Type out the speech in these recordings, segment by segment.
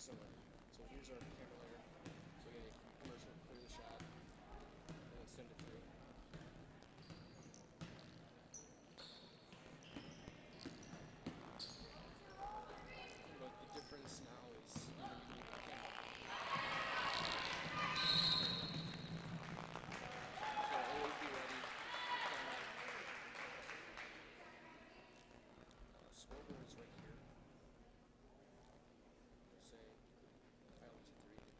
similar. So here's our camera layer. So we get a commercial, clear the shot, and then send it through. But the difference now is underneath the camera. So always be ready. Scoreboard is right here. Say file 2-3.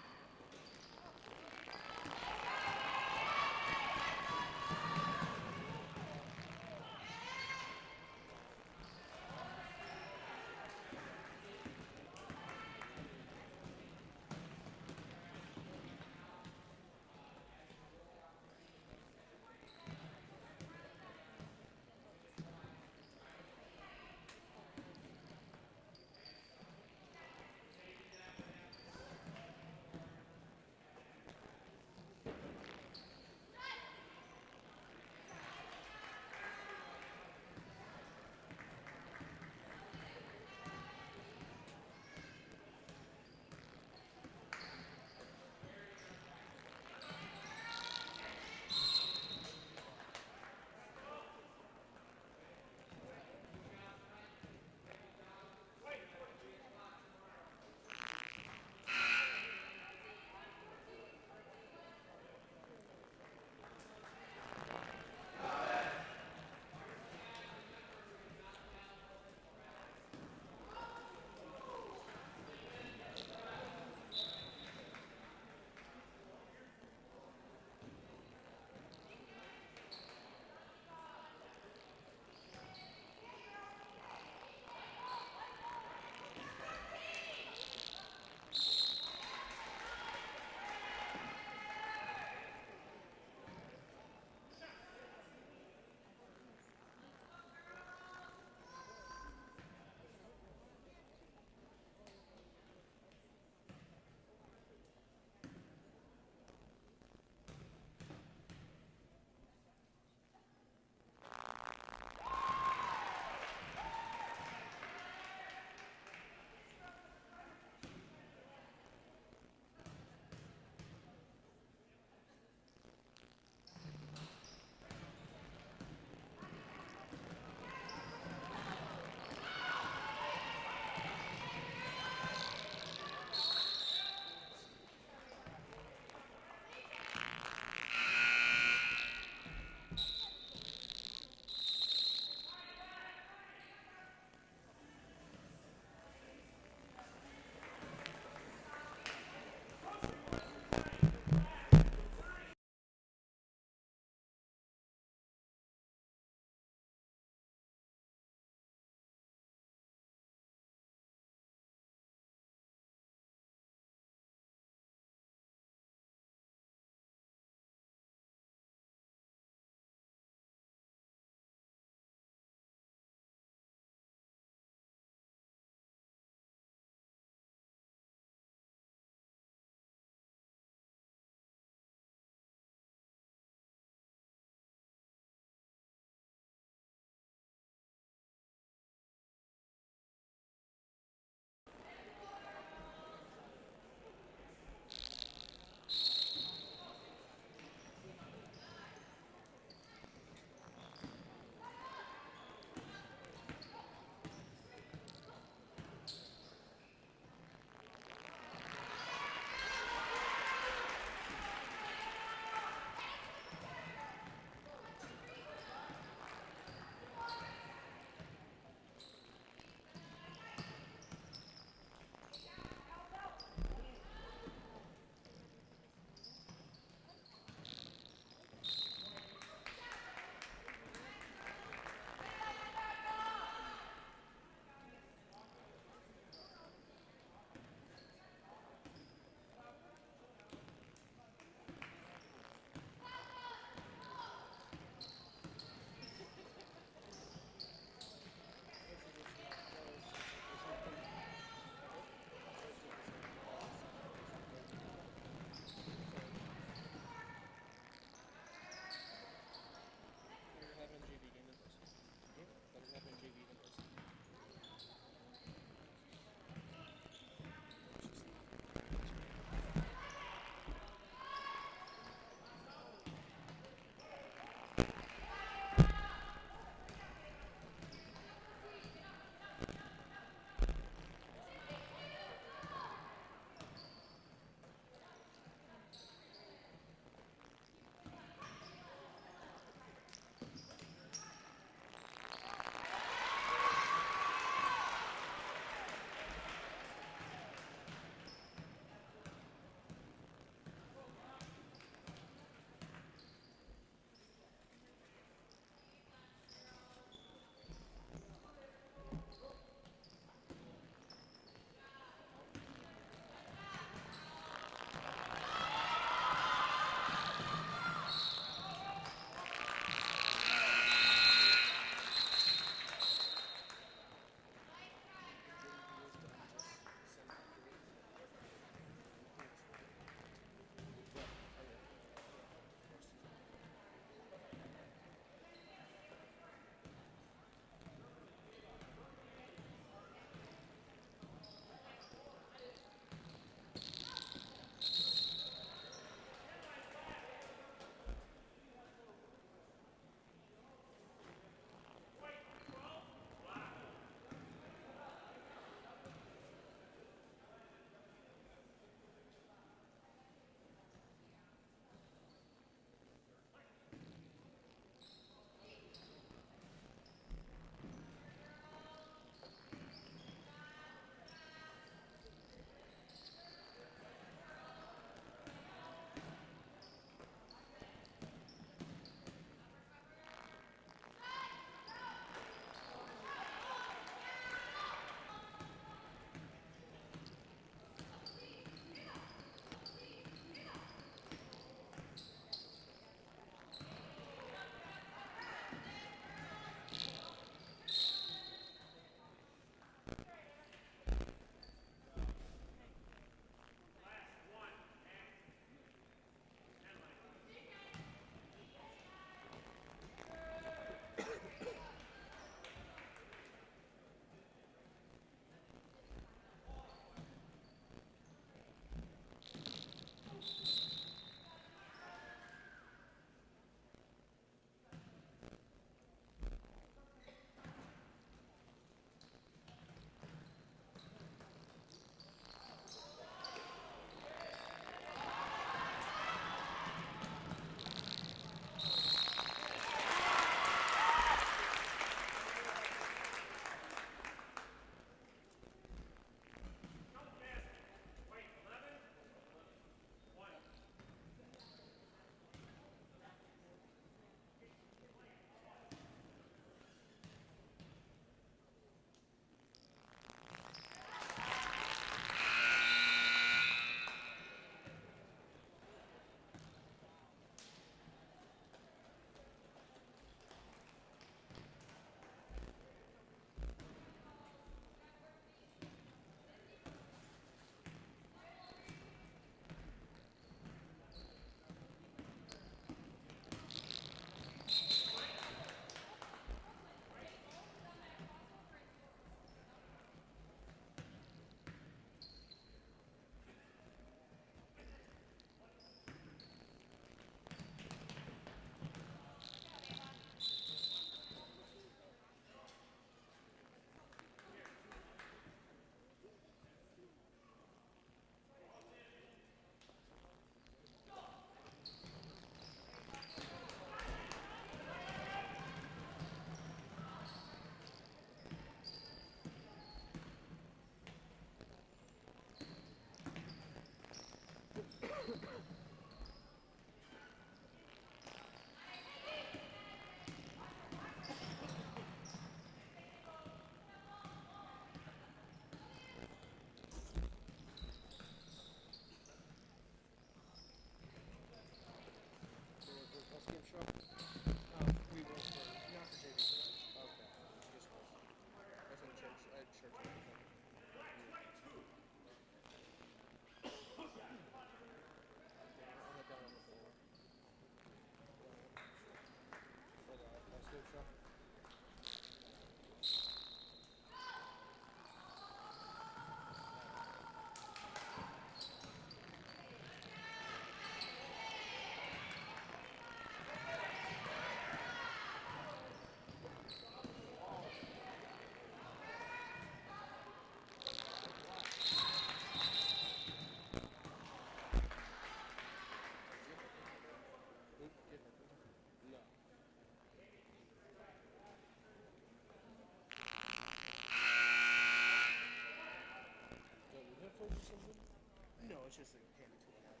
it's just a hand between that.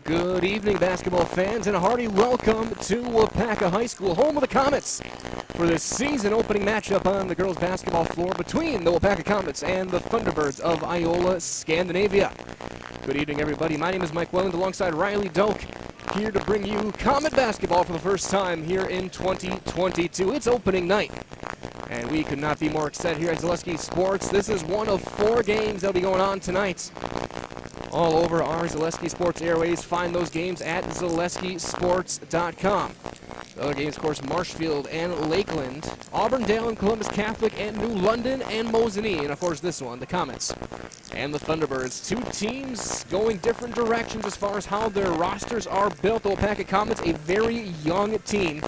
Good evening, basketball fans, and a hearty welcome to Waupaca High School, home of the Comets, for this season opening matchup on the girls' basketball floor between the Waupaca Comets and the Thunderbirds of Iola-Scandinavia. Good evening, everybody. My name is Mike Welland alongside Riley Doak, here to bring you Comet basketball for the first time here in 2022. It's opening night, and we could not be more excited here at Zaleski Sports. This is one of 4 games that will be going on tonight all over our Zaleski Sports airways. Find those games at zaleskisports.com. The other games, of course, Marshfield and Lakeland, Auburndale and Columbus Catholic and New London and Mosinee, and of course this one, the Comets and the Thunderbirds. 2 teams going different directions as far as how their rosters are built. The Waupaca Comets, a very young team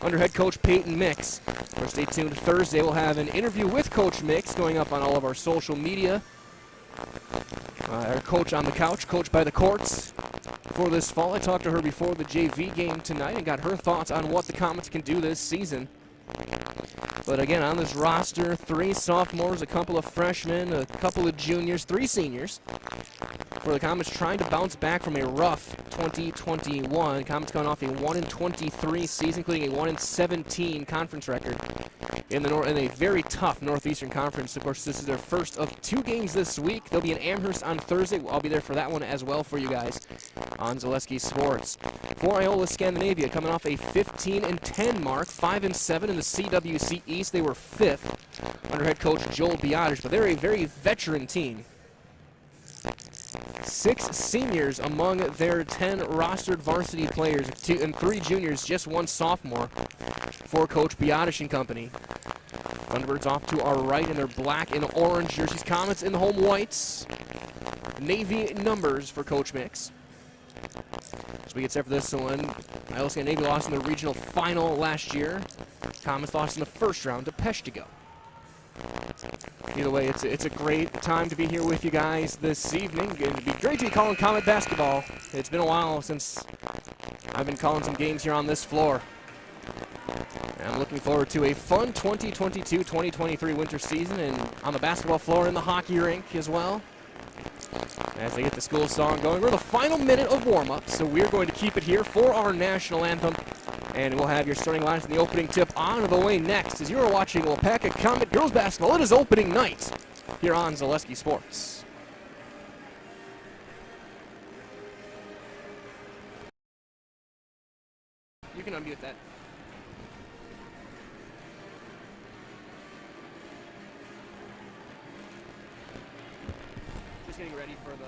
under head coach Peyton Mix. Of course, stay tuned. Thursday we'll have an interview with Coach Mix going up on all of our social media. Our coach on the couch, coach by the courts for this fall. I talked to her before the JV game tonight and got her thoughts on what the Comets can do this season. But again, on this roster, 3 sophomores, a couple of freshmen, a couple of juniors, 3 seniors. For the Comets trying to bounce back from a rough 2021. Comets coming off a 1-23 season, including a 1-17 conference record in a very tough Northeastern Conference. Of course, this is their first of 2 games this week. They'll be in Amherst on Thursday. I'll be there for that one as well for you guys on Zaleski Sports. For Iola-Scandinavia, coming off a 15-10 mark, 5-7 in the CWC East. They were 5th under head coach Joel Biadish, but they're a very veteran team. 6 seniors among their 10 rostered varsity players, and 3 juniors, just 1 sophomore for Coach Biadish and company. Thunderbirds off to our right in their black and orange jerseys. Comets in the home whites. Navy numbers for Coach Mix. As we get set for this one, Iola-Scandinavia lost in the regional final last year. Comets lost in the first round to Peshtigo. Either way, it's a great time to be here with you guys this evening. It'd be great to be calling Comet basketball. It's been a while since I've been calling some games here on this floor. And I'm looking forward to a fun 2022-2023 winter season, and on the basketball floor and the hockey rink as well. As they get the school song going, we're in the final minute of warm-up, so we're going to keep it here for our national anthem. And we'll have your starting lines in the opening tip on the way next as you are watching Waupaca Comet girls basketball. It is opening night here on Zaleski Sports. You can unmute that. Just getting ready for the...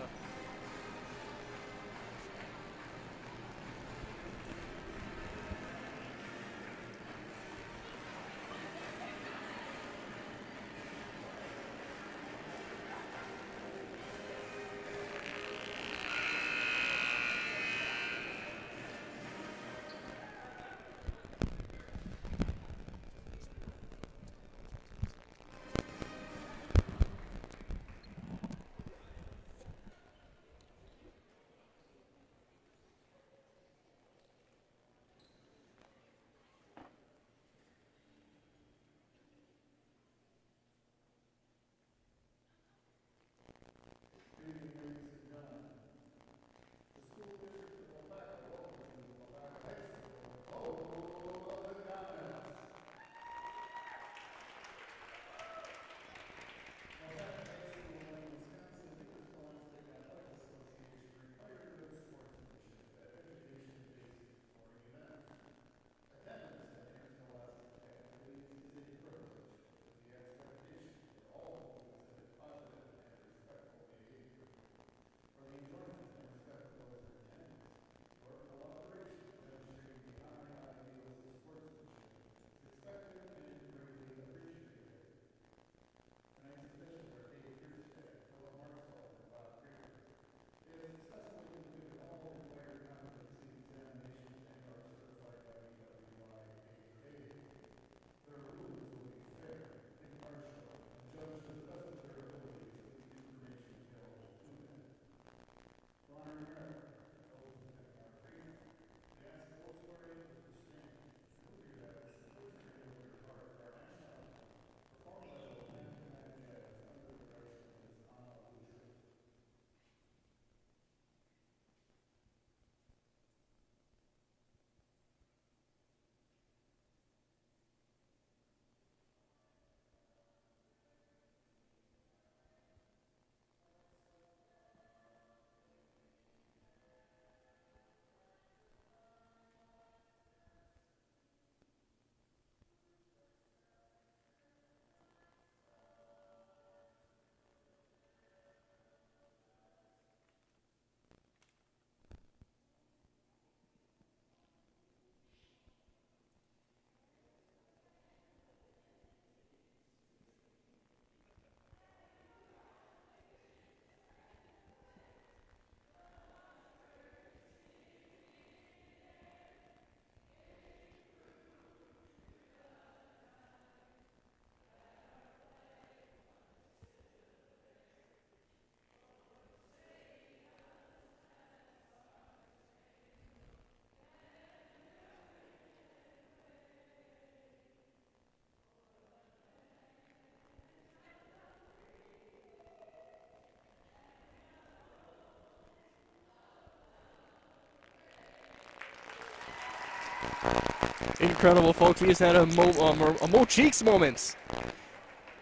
Incredible, folks. We just had a Mo Cheeks moment.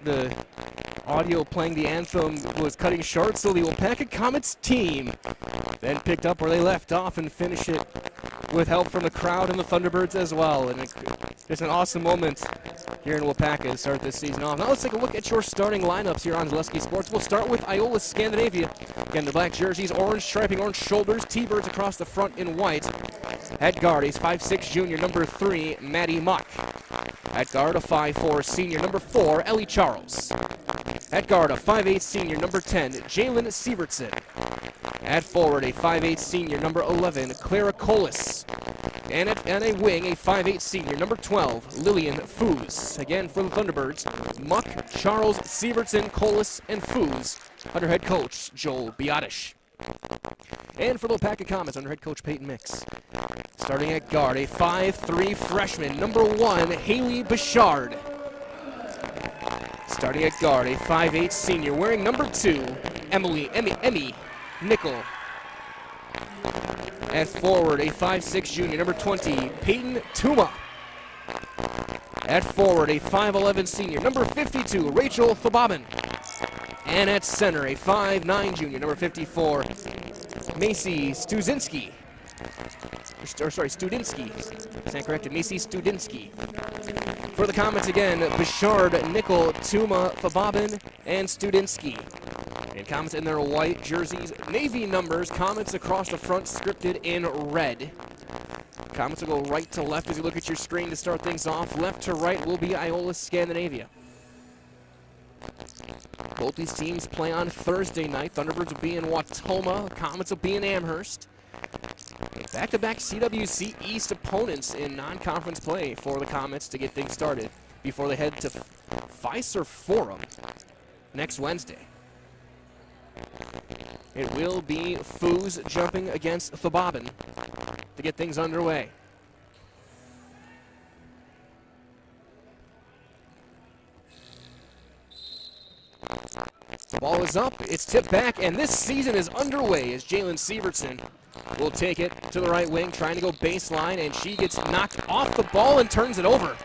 The audio playing the anthem was cutting short, so the Waupaca Comets team then picked up where they left off and finished it with help from the crowd and the Thunderbirds as well. And it's an awesome moment here in Waupaca to start this season off. Now let's take a look at your starting lineups here on Zaleski Sports. We'll start with Iola-Scandinavia. Again, the black jerseys, orange striping, orange shoulders, T-birds across the front in white. At guard, he's 5'6" junior, number 3, Maddie Muck. At guard, a 5'4" senior, number 4, Ellie Charles. At guard, a 5'8" senior, number 10, Jalen Sievertson. At forward, a 5'8" senior, number 11, Clara Colas. And a wing, a 5'8" senior, number 12, Lillian Foos. Again, for the Thunderbirds, Muck, Charles, Sievertson, Colas, and Foos, under head coach Joel Biadish. And for the Waupaca Comets, under head coach Peyton Mix. Starting at guard, a 5'3" freshman, number 1, Haley Bouchard. Starting at guard, a 5'8" senior, wearing number 2, Emmy Nickel. At forward, a 5'6" junior, number 20, Peyton Tuma. At forward, a 5'11" senior, number 52, Rachel Thobabin. And at center, a 5'9" junior, number 54, Macy Studinsky. Studinsky. Stand corrected, Macy Studinsky. For the Comets again, Bouchard, Nickel, Tuma, Thobabin, and Studinsky. And Comets in their white jerseys, navy numbers, Comets across the front scripted in red. Comets will go right to left as you look at your screen to start things off. Left to right will be Iola-Scandinavia. Both these teams play on Thursday night. Thunderbirds will be in Wautoma. Comets will be in Amherst. Back-to-back CWC East opponents in non-conference play for the Comets to get things started before they head to Fiserv Forum next Wednesday. It will be Foos jumping against Thobabin to get things underway. The ball is up, it's tipped back, and this season is underway as Jalen Sievertson will take it to the right wing, trying to go baseline, and she gets knocked off the ball and turns it over.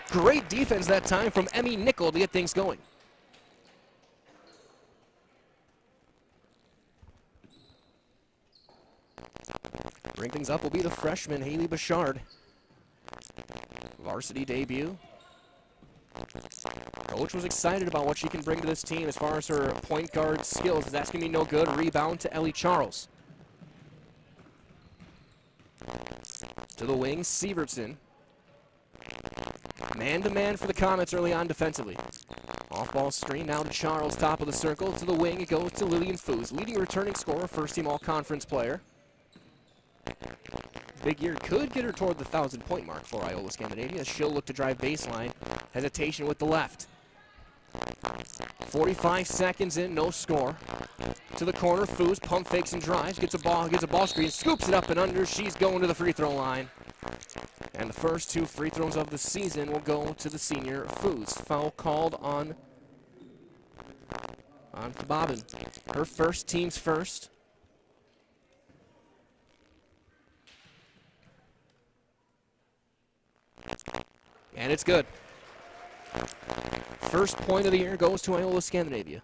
Great defense that time from Emmy Nickel to get things going. Bring things up will be the freshman, Haley Bouchard. Varsity debut. Coach was excited about what she can bring to this team as far as her point guard skills. That's going to be no good. Rebound to Ellie Charles. To the wing, Sievertson. Man-to-man for the Comets early on defensively. Off-ball screen now to Charles, top of the circle. To the wing, it goes to Lillian Foos, leading returning scorer, first-team all-conference player. Big year could get her toward the 1,000-point mark for Iola-Scandinavia. She'll look to drive baseline. Hesitation with the left. 45 seconds in, no score. To the corner, Foos pump fakes and drives. Gets a ball screen, scoops it up and under. She's going to the free throw line. And the first 2 free throws of the season will go to the senior Foos. Foul called on Thobabin. Her first, team's first. And it's good. First point of the year goes to Iola-Scandinavia.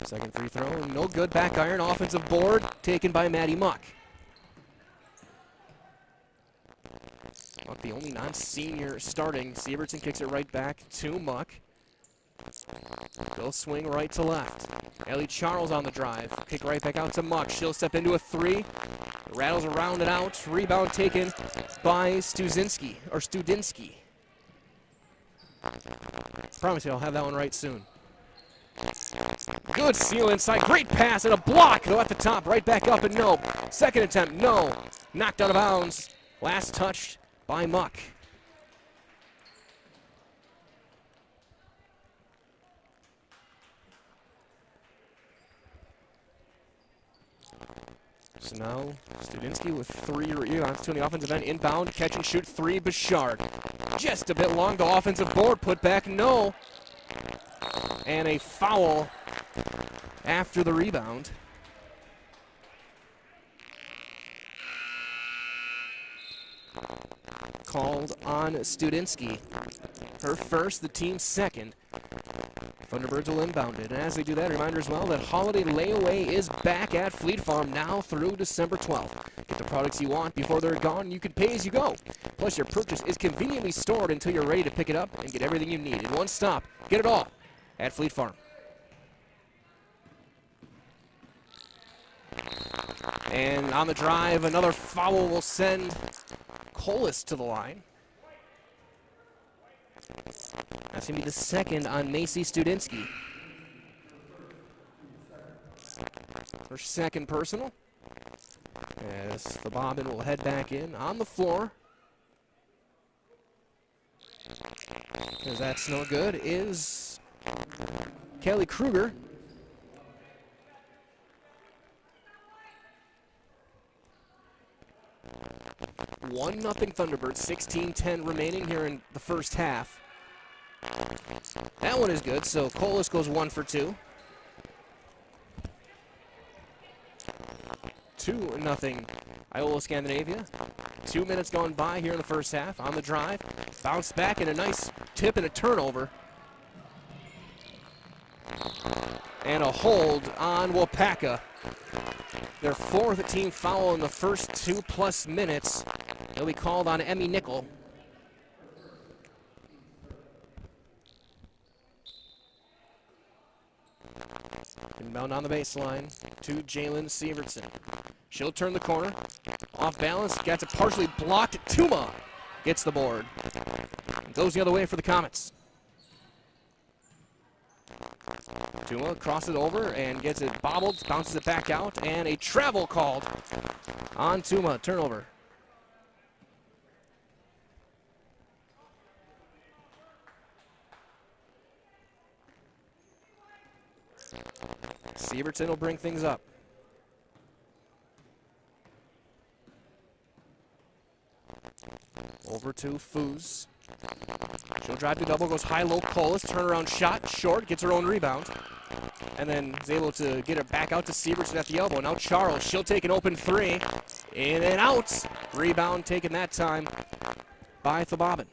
Second free throw, no good. Back iron, offensive board taken by Maddie Muck. Muck, the only non-senior starting. Sievertson kicks it right back to Muck. They'll swing right to left. Ellie Charles on the drive. Kick right back out to Muck. She'll step into a 3. Rattles around and out. Rebound taken by Studinsky. Promise you I'll have that one right soon. Good seal inside. Great pass and a block. Though at the top. Right back up and no. Second attempt. No. Knocked out of bounds. Last touch by Muck. So now Studinsky with 3 rebounds to the offensive end. Inbound, catch and shoot 3, Bouchard. Just a bit long, the offensive board, put back, no. And a foul after the rebound. Called on Studinsky. Her first, the team's second. Thunderbirds will inbound it. And as they do that, a reminder as well that Holiday Layaway is back at Fleet Farm now through December 12th. Get the products you want before they're gone. You can pay as you go. Plus, your purchase is conveniently stored until you're ready to pick it up and get everything you need in one stop. Get it all at Fleet Farm. And on the drive, another foul will send Colas to the line. That's going to be the second on Macy Studinsky. Her second personal. As the bobbin will head back in on the floor. Because that's no good is Kelly Kruger. One nothing Thunderbirds, 16-10 remaining here in the first half. That one is good, so Colas goes 1 for 2. 2-0 Iola-Scandinavia. 2 minutes gone by here in the first half. On the drive, bounce back and a nice tip and a turnover. And a hold on Waupaca. Their fourth team foul in the first 2+ minutes. They'll be called on Emmy Nickel. Inbound on the baseline to Jalen Sievertson. She'll turn the corner. Off balance, gets it partially blocked. Tuma gets the board. Goes the other way for the Comets. Tuma crosses it over and gets it bobbled, bounces it back out, and a travel called on Tuma. Turnover. Sievertson will bring things up. Over to Foos. She'll drive to double, goes high-low, Colas, turnaround shot, short, gets her own rebound. And then is able to get it back out to Sievertson at the elbow. Now Charles, she'll take an open three. In and out. Rebound taken that time by Thobabin.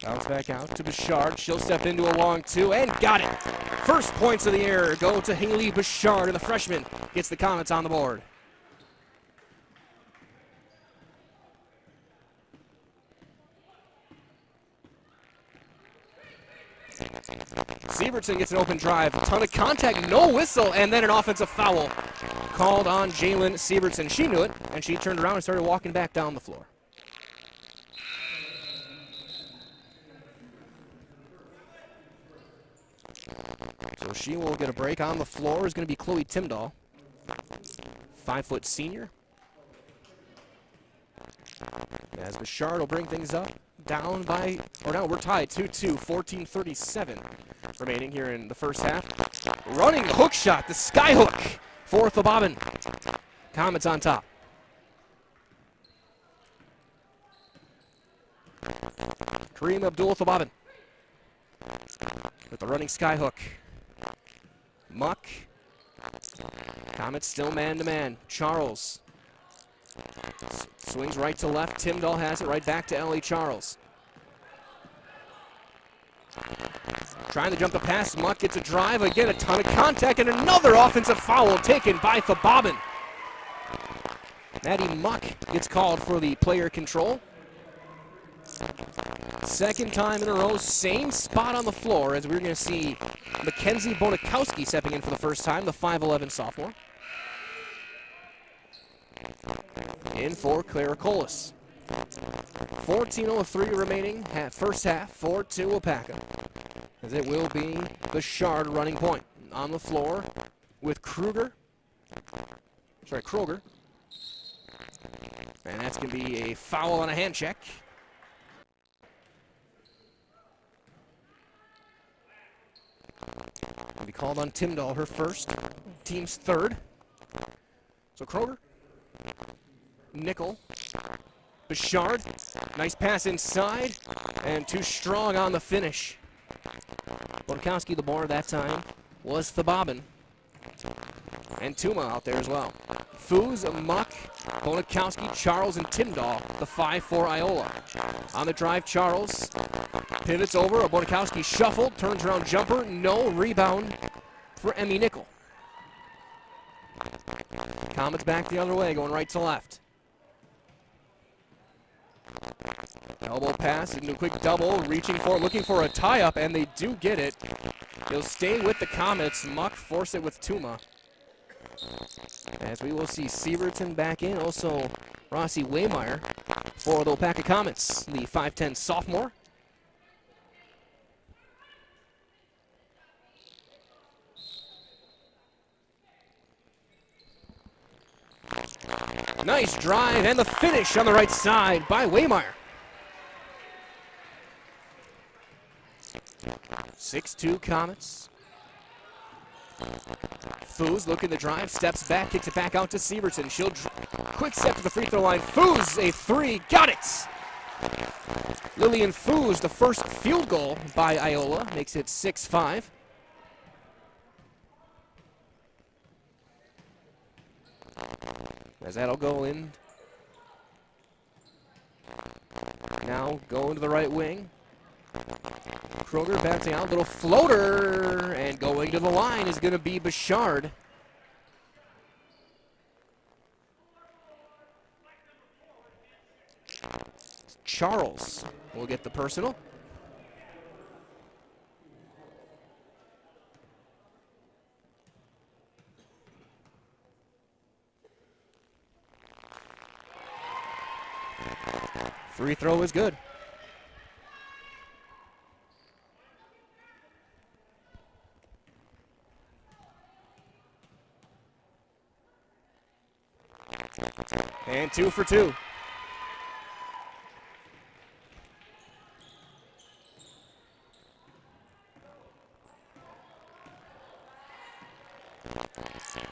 Bounce back out to Bouchard. She'll step into a long two and got it. First points of the year go to Haley Bouchard, and the freshman gets the Comets on the board. Sievertson gets an open drive. Ton of contact, no whistle, and then an offensive foul called on Jalen Sievertson. She knew it, and she turned around and started walking back down the floor. So she will get a break. On the floor is going to be Chloe Timdahl, 5-foot senior. As Bouchard will bring things up. Down by, or now we're tied 2-2, 14:37 remaining here in the first half. Running the hook shot, the sky hook for Thobabin. Comets on top. Kareem Abdul-Thobabin with the running sky hook. Muck. Comets still man-to-man. Charles swings right to left. Timdahl has it right back to Ellie Charles. Trying to jump the pass. Muck gets a drive. Again, a ton of contact, and another offensive foul taken by Thobabin. Maddie Muck gets called for the player control. Second time in a row, same spot on the floor, as we're going to see Mackenzie Bonikowski stepping in for the first time, the 5'11 sophomore. In for Clara Colas. 14:03 remaining, first half, 4-2 Waupaca. As it will be Bouchard running point. On the floor with Kroger. And that's going to be a foul on a hand check. Will be called on Timdahl, her first, team's third. So Kroger, Nickel, Bouchard, nice pass inside, and too strong on the finish. Bodakowski, the bar that time, was Thobabin. And Tuma out there as well. Foos, Muck, Bodakowski, Charles, and Timdahl, the 5 for Iola. On the drive, Charles pivots over, a Bodakowski shuffled, turns around jumper, no, rebound for Emmy Nickel. Comets back the other way, going right to left. Elbow pass into a quick double, reaching for, looking for a tie-up, and they do get it. He'll stay with the Comets. Muck force it with Tuma. As we will see Sieverton back in, also Rossi Waymeyer for the Waupaca Comets, the 5'10 sophomore. Nice drive, and the finish on the right side by Waymeyer. 6-2 Comets. Foos looking to drive, steps back, kicks it back out to Sieverton. She'll quick step to the free throw line. Foos, a 3, got it! Lillian Foos, the first field goal by Iola, makes it 6-5. As that'll go in. Now going to the right wing. Kroger bouncing out, little floater, and going to the line is going to be Bouchard. Charles will get the personal. Free throw is good. And 2 for 2.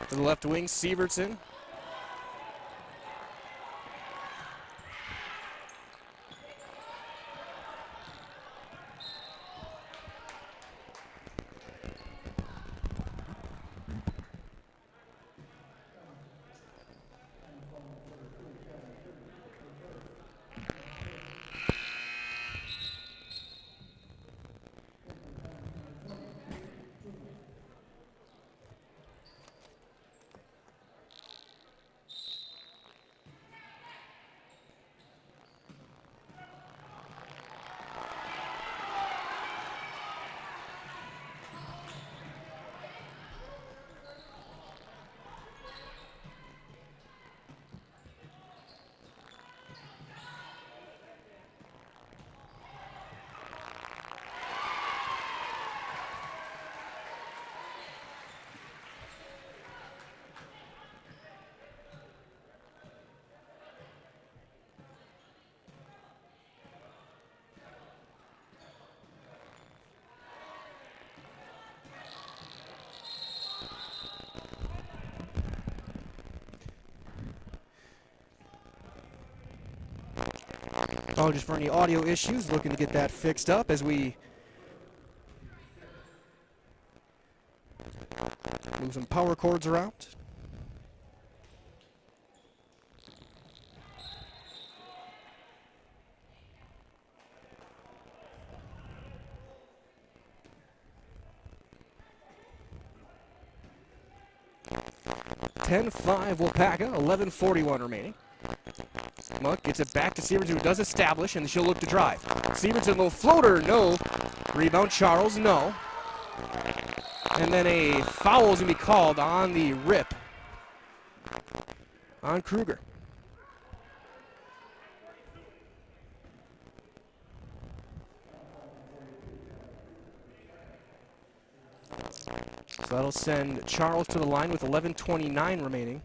To the left wing, Sieverton. Apologies for any audio issues. Looking to get that fixed up as we move some power cords around. (10-5) Waupaca, 11:41 remaining. Muck gets it back to Sieverton, who does establish, and she'll look to drive. Sieverton, little floater, no. Rebound, Charles, no. And then a foul is going to be called on the rip on Kruger. So that'll send Charles to the line with 11:29 remaining.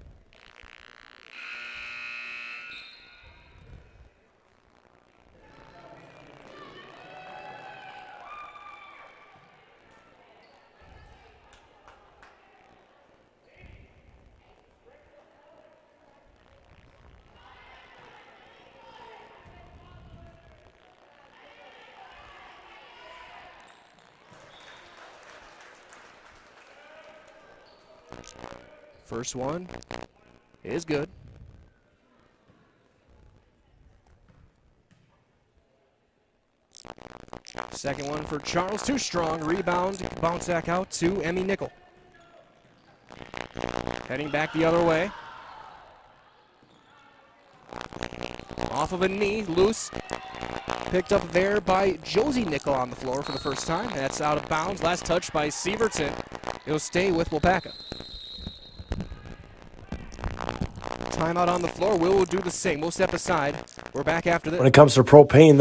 First one is good. Second one for Charles, too strong. Rebound, bounce back out to Emmy Nickel. Heading back the other way. Off of a knee, loose. Picked up there by Josie Nickel on the floor for the first time. That's out of bounds. Last touch by Sievertson. It'll stay with Waupaca. Timeout on the floor. We'll do the same. We'll step aside. We're back after this. When it comes to propane,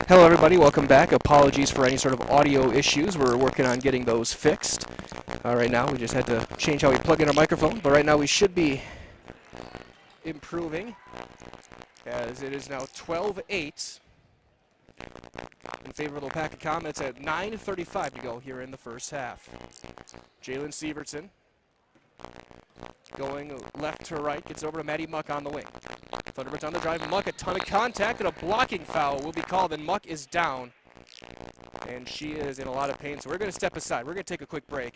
Hello, everybody. Welcome back. Apologies for any sort of audio issues. We're working on getting those fixed. Right now, we just had to change how we plug in our microphone, but right now we should be improving, as it is now 12-8 in favor of the Waupaca Comets at 9:35 to go here in the first half. Jalen Severson going left to right, gets over to Maddie Muck on the wing. Thunderbirds on the drive. Muck, a ton of contact, and a blocking foul will be called, and Muck is down. And she is in a lot of pain, so we're going to step aside. We're going to take a quick break.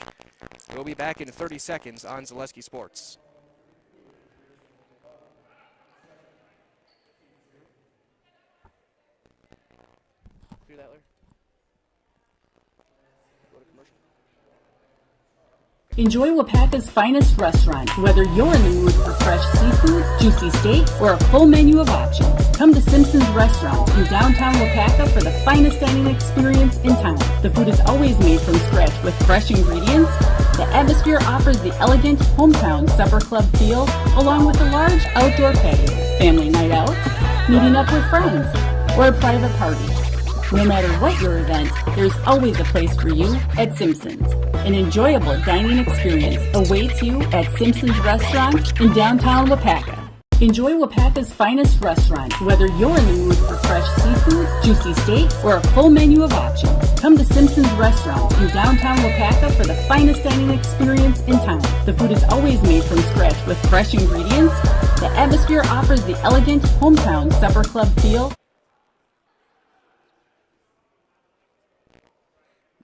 We'll be back in 30 seconds on Zaleski Sports. Do that, Larry. Go to commercial. Enjoy Waupaca's finest restaurant. Whether you're in the mood for fresh seafood, juicy steaks, or a full menu of options, come to Simpson's Restaurant in downtown Waupaca for the finest dining experience in town. The food is always made from scratch with fresh ingredients. The atmosphere offers the elegant hometown supper club feel, along with a large outdoor patio, family night out, meeting up with friends, or a private party. No matter what your event, there's always a place for you at Simpson's. An enjoyable dining experience awaits you at Simpson's Restaurant in downtown Waupaca. Enjoy Waupaca's finest restaurant. Whether you're in the mood for fresh seafood, juicy steaks, or a full menu of options, come to Simpson's Restaurant in downtown Waupaca for the finest dining experience in town. The food is always made from scratch with fresh ingredients. The atmosphere offers the elegant hometown supper club feel.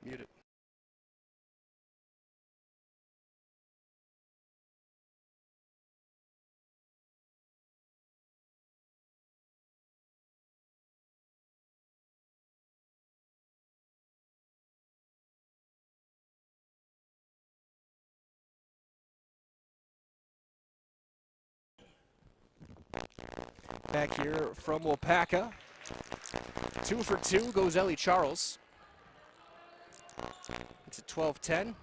Mute it. Back here from Waupaca. 2 for 2 goes Ellie Charles. It's a 12-10.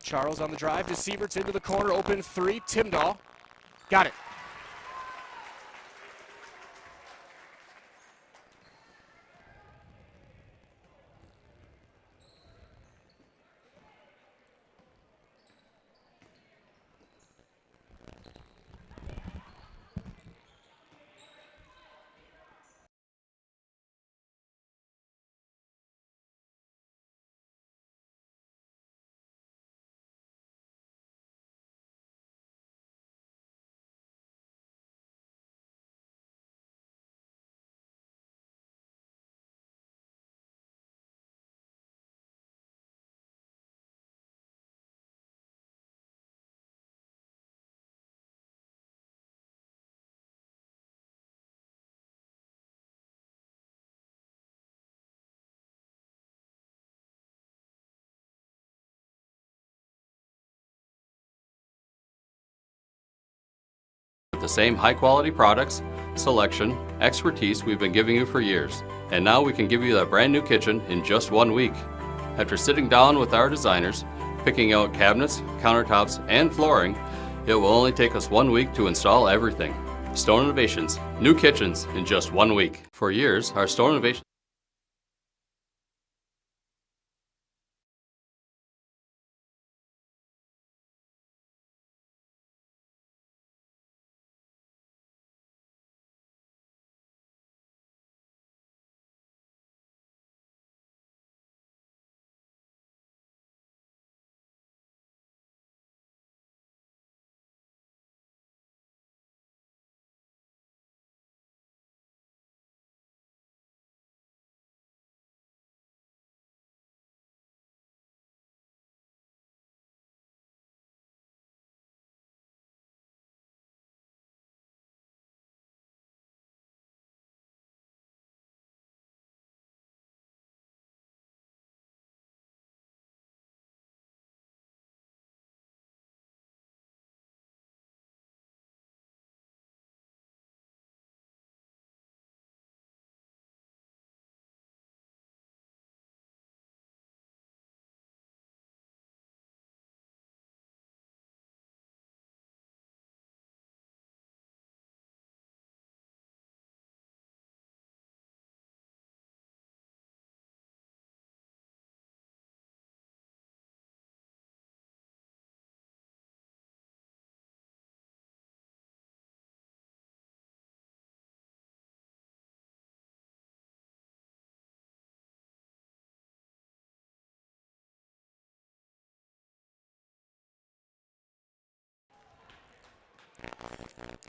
Charles on the drive to Sieverts into the corner, open three, Timdahl. Got it. The same high-quality products, selection, expertise we've been giving you for years. And now we can give you that brand new kitchen in just 1 week. After sitting down with our designers, picking out cabinets, countertops, and flooring, it will only take us 1 week to install everything. Stone Innovations, new kitchens in just 1 week. For years, our Stone Innovations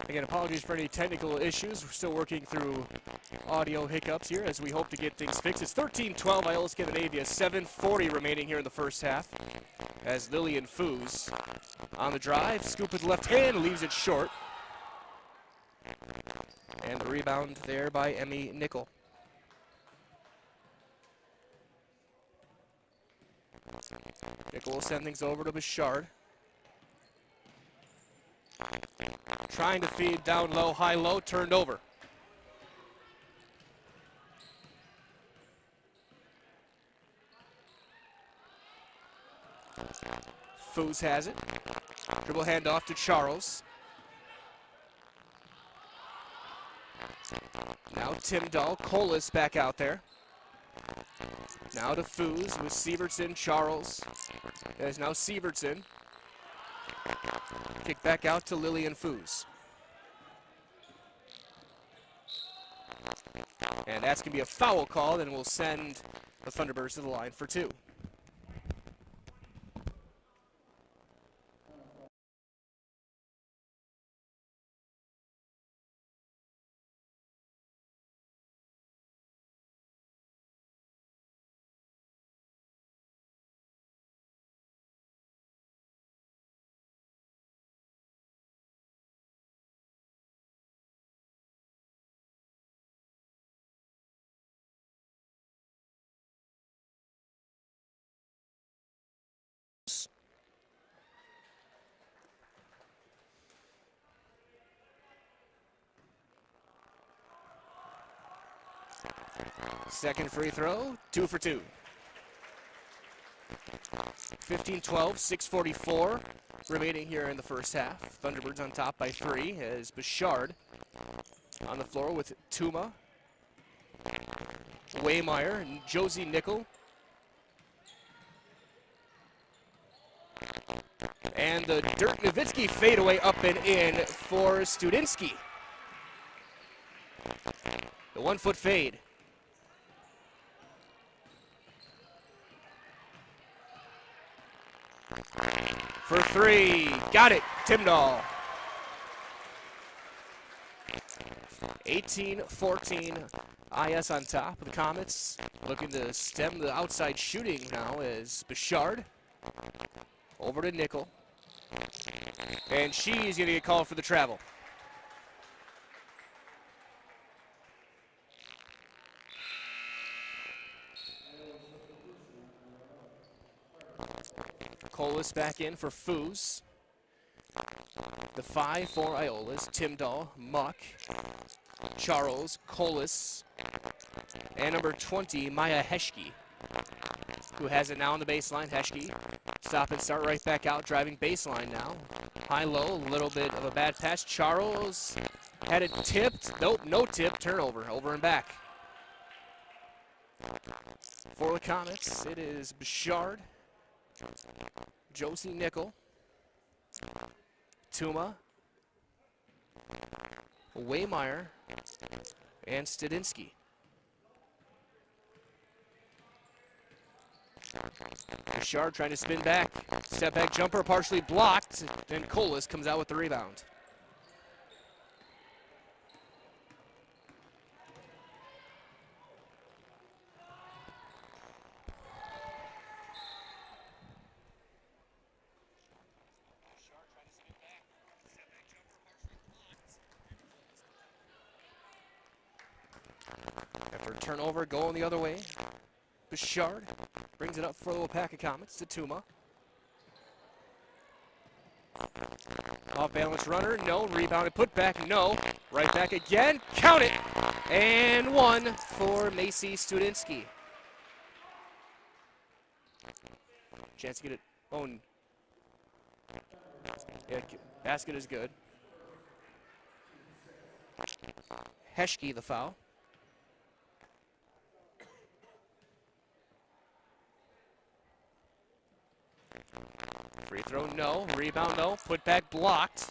Again, apologies for any technical issues. We're still working through audio hiccups here as we hope to get things fixed. It's 13-12 Iola-Scandinavia, 7:40 remaining here in the first half. As Lillian Foos on the drive, scoop with the left hand, leaves it short. And the rebound there by Emmy Nickel. Nickel will send things over to Bouchard. Trying to feed down low, high low, turned over. Foos has it. Dribble handoff to Charles. Now Timdahl, Colas back out there. Now to Foos with Sievertson, Charles. There's now Sievertson. Kick back out to Lillian Foos. And that's going to be a foul call, and we'll send the Thunderbirds to the line for two. Second free throw, 2 for 2. 15-12, 6:44 remaining here in the first half. Thunderbirds on top by 3 as Bouchard on the floor with Tuma, Waymeyer, and Josie Nickel. And the Dirk Nowitzki fadeaway up and in for Studinsky. The 1-foot fade. For 3, got it, Timdahl. 18-14, IS on top of the Comets. Looking to stem the outside shooting now as Bouchard. Over to Nickel. And she's going to get called for the travel. Colas back in for Foos. The 5 for Iola's, Timdahl, Muck, Charles, Colas, and number 20, Maya Heschke, who has it now on the baseline. Heschke, stop and start right back out, driving baseline now. High-low, a little bit of a bad pass. Charles had it tipped. Nope, no tip, turnover, over and back. For the Comets, it is Bouchard, Josie Nickel, Tuma, Waymeyer, and Studinsky. Bouchard trying to spin back. Step back jumper partially blocked, and Colas comes out with the rebound. Turnover going the other way. Bouchard brings it up for the Waupaca Comets to Tuma. Off balance runner, no. Rebounded, put back, no. Right back again, count it. And 1 for Macy Studinsky. Chance to get it. Oh, yeah, basket is good. Heschke the foul. Free throw, no. Rebound, no. Put back blocked.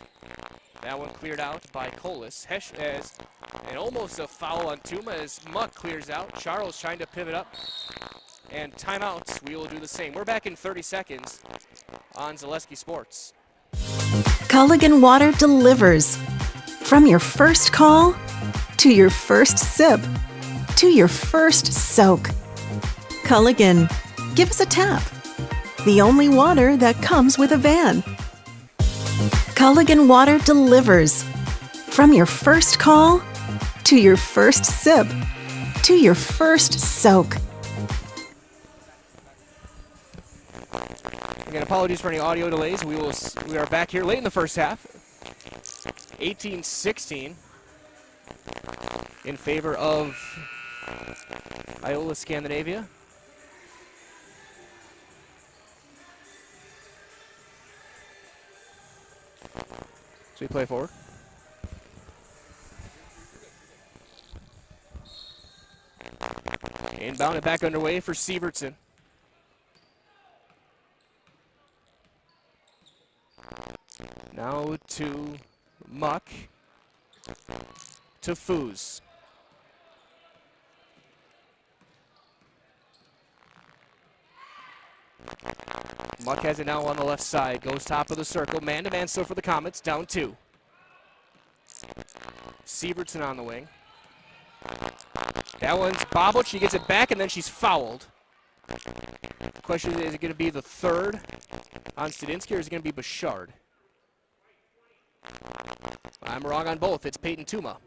That one cleared out by Colas. And almost a foul on Tuma as Muck clears out. Charles trying to pivot up. And timeouts. We will do the same. We're back in 30 seconds on Zaleski Sports. Culligan Water delivers. From your first call, to your first sip, to your first soak. Culligan, give us a tap. The only water that comes with a van. Culligan Water delivers. From your first call, to your first sip, to your first soak. Again, apologies for any audio delays. We are back here late in the first half. 18-16 in favor of Iola-Scandinavia. So we play forward. Inbound and back underway for Sievertson. Now to Muck. To Foos. Muck has it now on the left side. Goes top of the circle. Man-to-man still for the Comets. Down 2. Sievertson on the wing. That one's bobbled. She gets it back, and then she's fouled. The question is it going to be the third on Studinsky, or is it going to be Bouchard? I'm wrong on both. It's Peyton Tuma.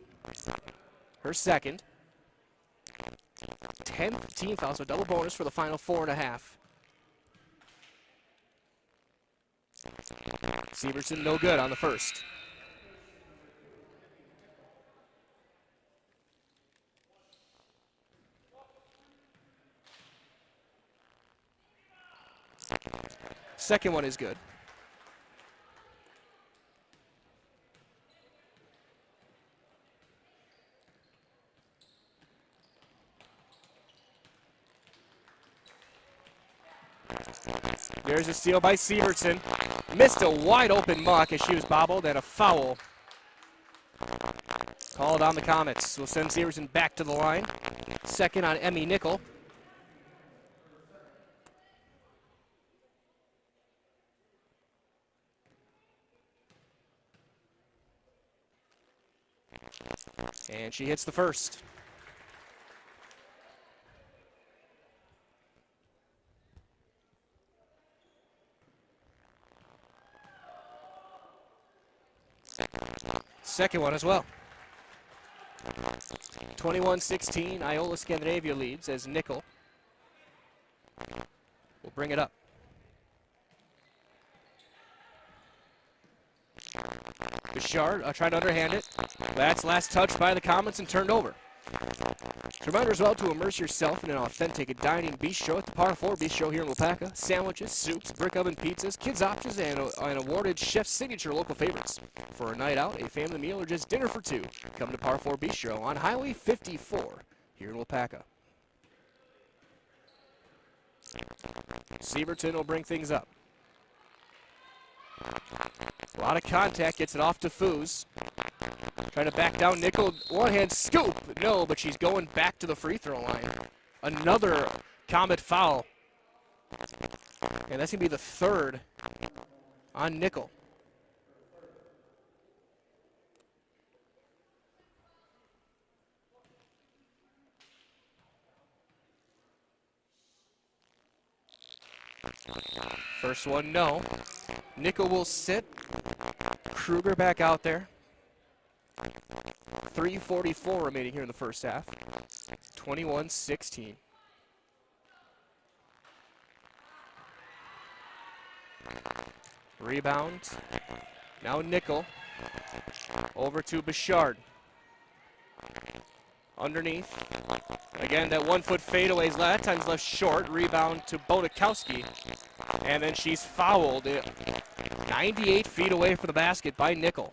Her second. 10th team foul, so double bonus for the final 4.5. Sievertson no good on the first. Second one is good. There's a steal by Sievertson. Missed a wide open Muck as she was bobbled, and a foul called on the Comets. We'll send Sievertson back to the line. Second on Emmy Nickel. And she hits the first. Second one as well. 21-16, Iola-Scandinavia leads as Nickel will bring it up. Bouchard trying to underhand it. That's last touch by the Comets and turned over. Reminder as well to immerse yourself in an authentic dining bistro at the Par 4 Bistro here in Waupaca. Sandwiches, soups, brick oven pizzas, kids options, and awarded chef's signature local favorites. For a night out, a family meal, or just dinner for two, come to Par 4 Bistro on Highway 54 here in Waupaca. Sievertson will bring things up. A lot of contact, gets it off to Foos. Trying to back down Nickel, one-hand scoop. No, but she's going back to the free throw line. Another Comet foul. And that's going to be the third on Nickel. First one, no. Nickel will sit. Kruger back out there. 3:44 remaining here in the first half. 21-16. Rebound. Now Nickel. Over to Bouchard. Underneath. Again, that 1 foot fadeaway is that time's left short. Rebound to Bodakowski. And then she's fouled 98 feet away from the basket by Nickel.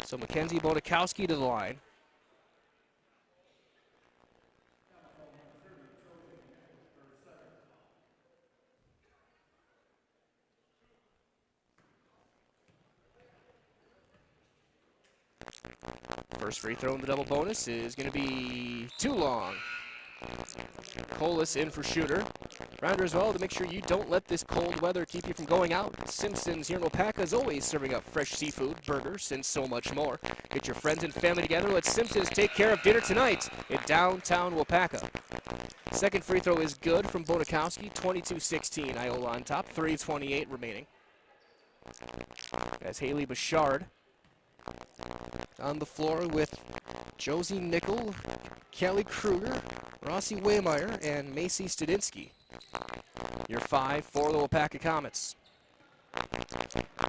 So Mackenzie Bodakowski to the line. First free throw in the double bonus is going to be too long. Colas in for shooter. Rounder as well to make sure you don't let this cold weather keep you from going out. Simpsons here in Waupaca is always serving up fresh seafood, burgers, and so much more. Get your friends and family together. Let Simpsons take care of dinner tonight in downtown Waupaca. Second free throw is good from Bonakowski. 22-16, Iola on top. 3:28 remaining. As Haley Bouchard on the floor with Josie Nickel, Kelly Kruger, Rossi Waymeyer, and Macy Studinsky. Your 5 for the Waupaca Comets.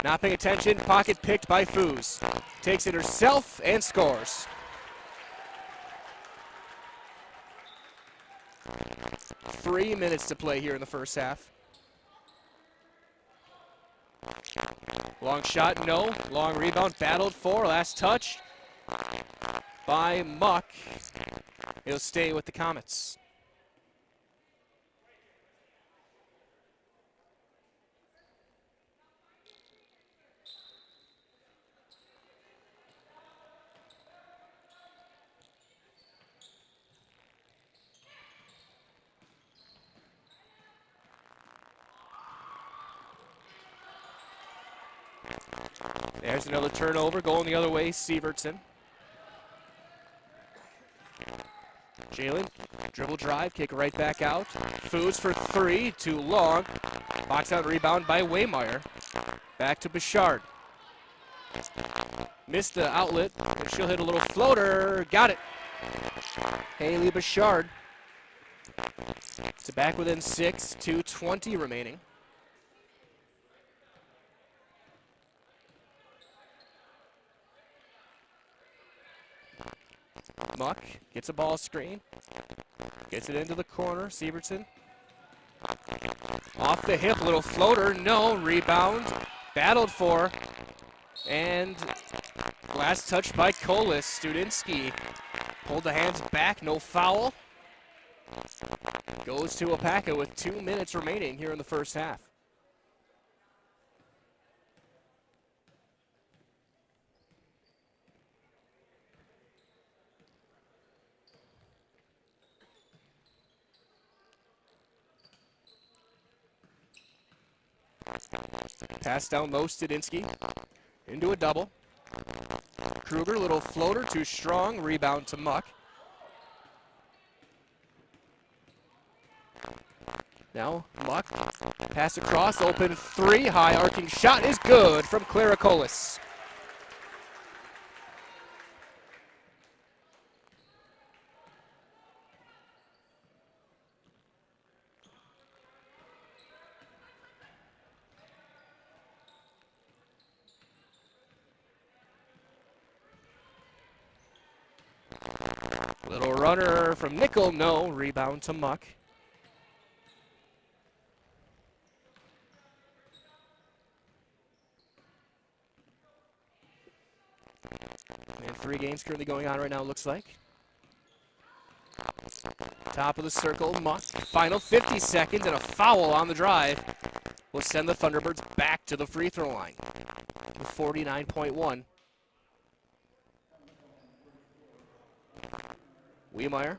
Not paying attention, pocket picked by Foos. Takes it herself and scores. Three minutes to play here in the first half. Long shot, no. Long rebound, battled for, last touch by Muck. It'll stay with the Comets. There's another turnover, going the other way, Sievertson. Jalen, dribble drive, kick right back out. Foos for three, too long. Box out rebound by Waymeyer. Back to Bouchard. Missed the outlet, but she'll hit a little floater. Got it. Haley Bouchard. So back within 6, 2:20 remaining. Muck gets a ball screen, gets it into the corner. Sievertson off the hip, little floater, no. Rebound, battled for, and last touch by Colas. Studinsky pulled the hands back, no foul. Goes to Waupaca with 2 minutes remaining here in the first half. Pass down low, Studinsky into a double. Kruger, little floater, too strong. Rebound to Muck. Now Muck, pass across, open three, high arcing shot is good from Clara Colas. Little runner from Nickel, no. Rebound to Muck. And 3 games currently going on right now, looks like. Top of the circle, Muck. Final 50 seconds and a foul on the drive will send the Thunderbirds back to the free throw line. 49.1. Waymeyer.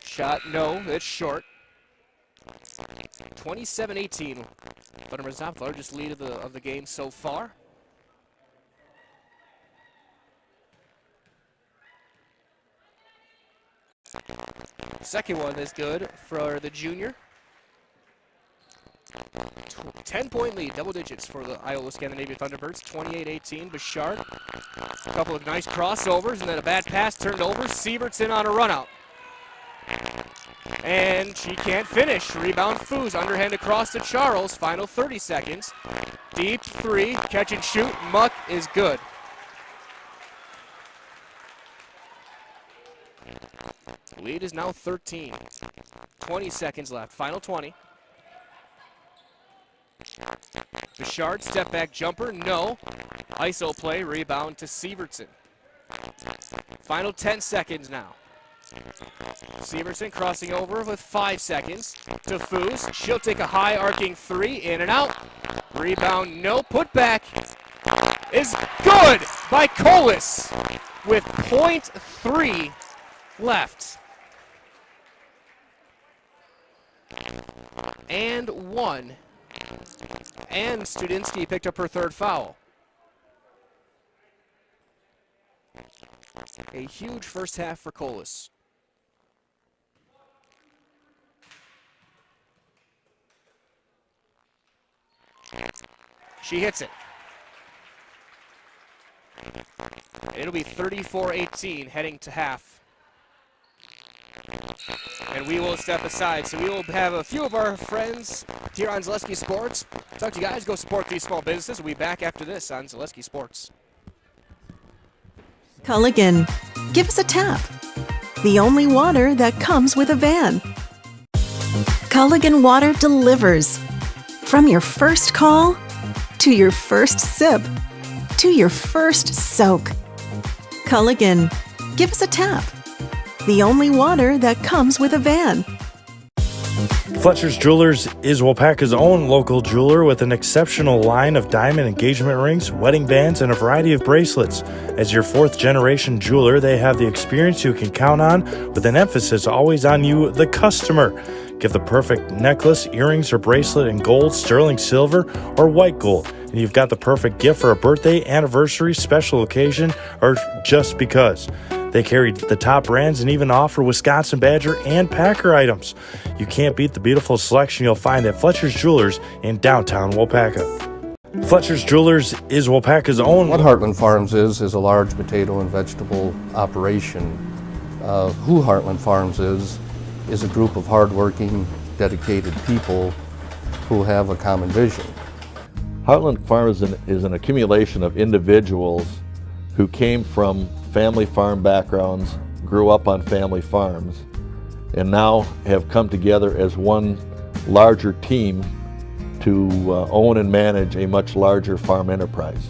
Shot, no, it's short. 27-18. Thunderbirds have the largest lead of the game so far. Second one is good for the junior. 10-point lead, double digits for the Iola-Scandinavia Thunderbirds. 28-18, Bouchard. A couple of nice crossovers, and then a bad pass turned over. Sievertson on a run out. And she can't finish. Rebound Foos, underhand across to Charles. Final 30 seconds. Deep three, catch and shoot. Muck is good. Lead is now 13. 20 seconds left, final 20. Bouchard, step back jumper, no. ISO play, rebound to Sievertson. Final 10 seconds now. Severson crossing over with 5 seconds to Foos. She'll take a high arcing three, in and out. Rebound, no, put back is good by Colas with .3 left. And one. And Studinsky picked up her third foul. A huge first half for Colas. She hits it. And it'll be 34-18 heading to half. And we will step aside. So we will have a few of our friends here on Zaleski Sports. Talk to you guys. Go support these small businesses. We'll be back after this on Zaleski Sports. Culligan, give us a tap. The only water that comes with a van. Culligan Water delivers. From your first call, to your first sip, to your first soak. Culligan, give us a tap. The only water that comes with a van. Fletcher's Jewelers is Waupaca's own local jeweler with an exceptional line of diamond engagement rings, wedding bands, and a variety of bracelets. As your fourth-generation jeweler, they have the experience you can count on, with an emphasis always on you, the customer. Get the perfect necklace, earrings, or bracelet in gold, sterling silver, or white gold. And you've got the perfect gift for a birthday, anniversary, special occasion, or just because. They carry the top brands and even offer Wisconsin Badger and Packer items. You can't beat the beautiful selection you'll find at Fletcher's Jewelers in downtown Waupaca. Fletcher's Jewelers is Waupaca's own. What Heartland Farms is a large potato and vegetable operation. Who Heartland Farms is a group of hardworking, dedicated people who have a common vision. Heartland Farms is an accumulation of individuals who came from family farm backgrounds, grew up on family farms, and now have come together as one larger team to own and manage a much larger farm enterprise.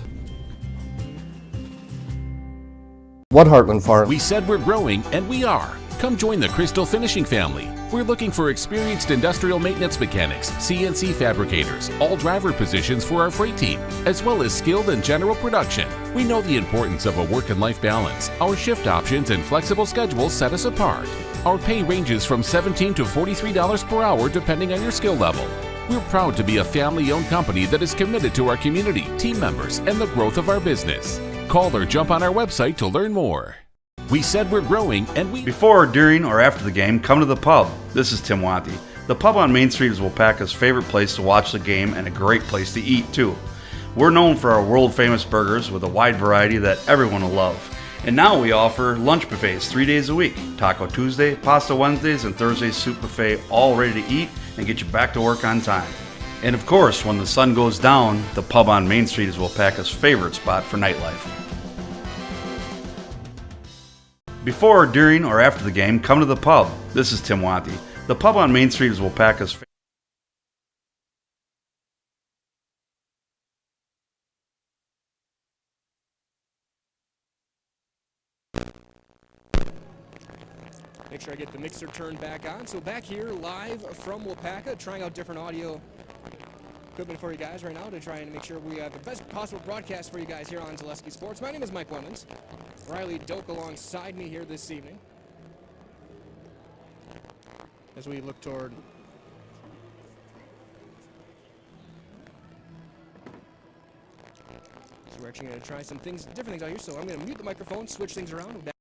What Heartland Farms? We said we're growing, and we are. Come join the Crystal Finishing family. We're looking for experienced industrial maintenance mechanics, CNC fabricators, all driver positions for our freight team, as well as skilled and general production. We know the importance of a work and life balance. Our shift options and flexible schedules set us apart. Our pay ranges from $17 to $43 per hour depending on your skill level. We're proud to be a family-owned company that is committed to our community, team members, and the growth of our business. Call or jump on our website to learn more. We said we're growing, and we... Before, during, or after the game, come to the pub. This is Tim Wanty. The pub on Main Street is Waupaca's favorite place to watch the game and a great place to eat, too. We're known for our world-famous burgers with a wide variety that everyone will love. And now we offer lunch buffets 3 days a week. Taco Tuesday, Pasta Wednesdays, and Thursday Soup Buffet, all ready to eat and get you back to work on time. And of course, when the sun goes down, the pub on Main Street is Waupaca's favorite spot for nightlife. Before, during, or after the game, come to the pub. This is Tim Wanty. The pub on Main Street is Waupaca's favorite. Make sure I get the mixer turned back on. So back here live from Waupaca, trying out different audio equipment for you guys right now to try and make sure we have the best possible broadcast for you guys here on Zaleski Sports. My name is Mike Lemons. Riley Doak alongside me here this evening as we look toward so we're actually going to try some things, different things out here. So I'm going to mute the microphone, switch things around.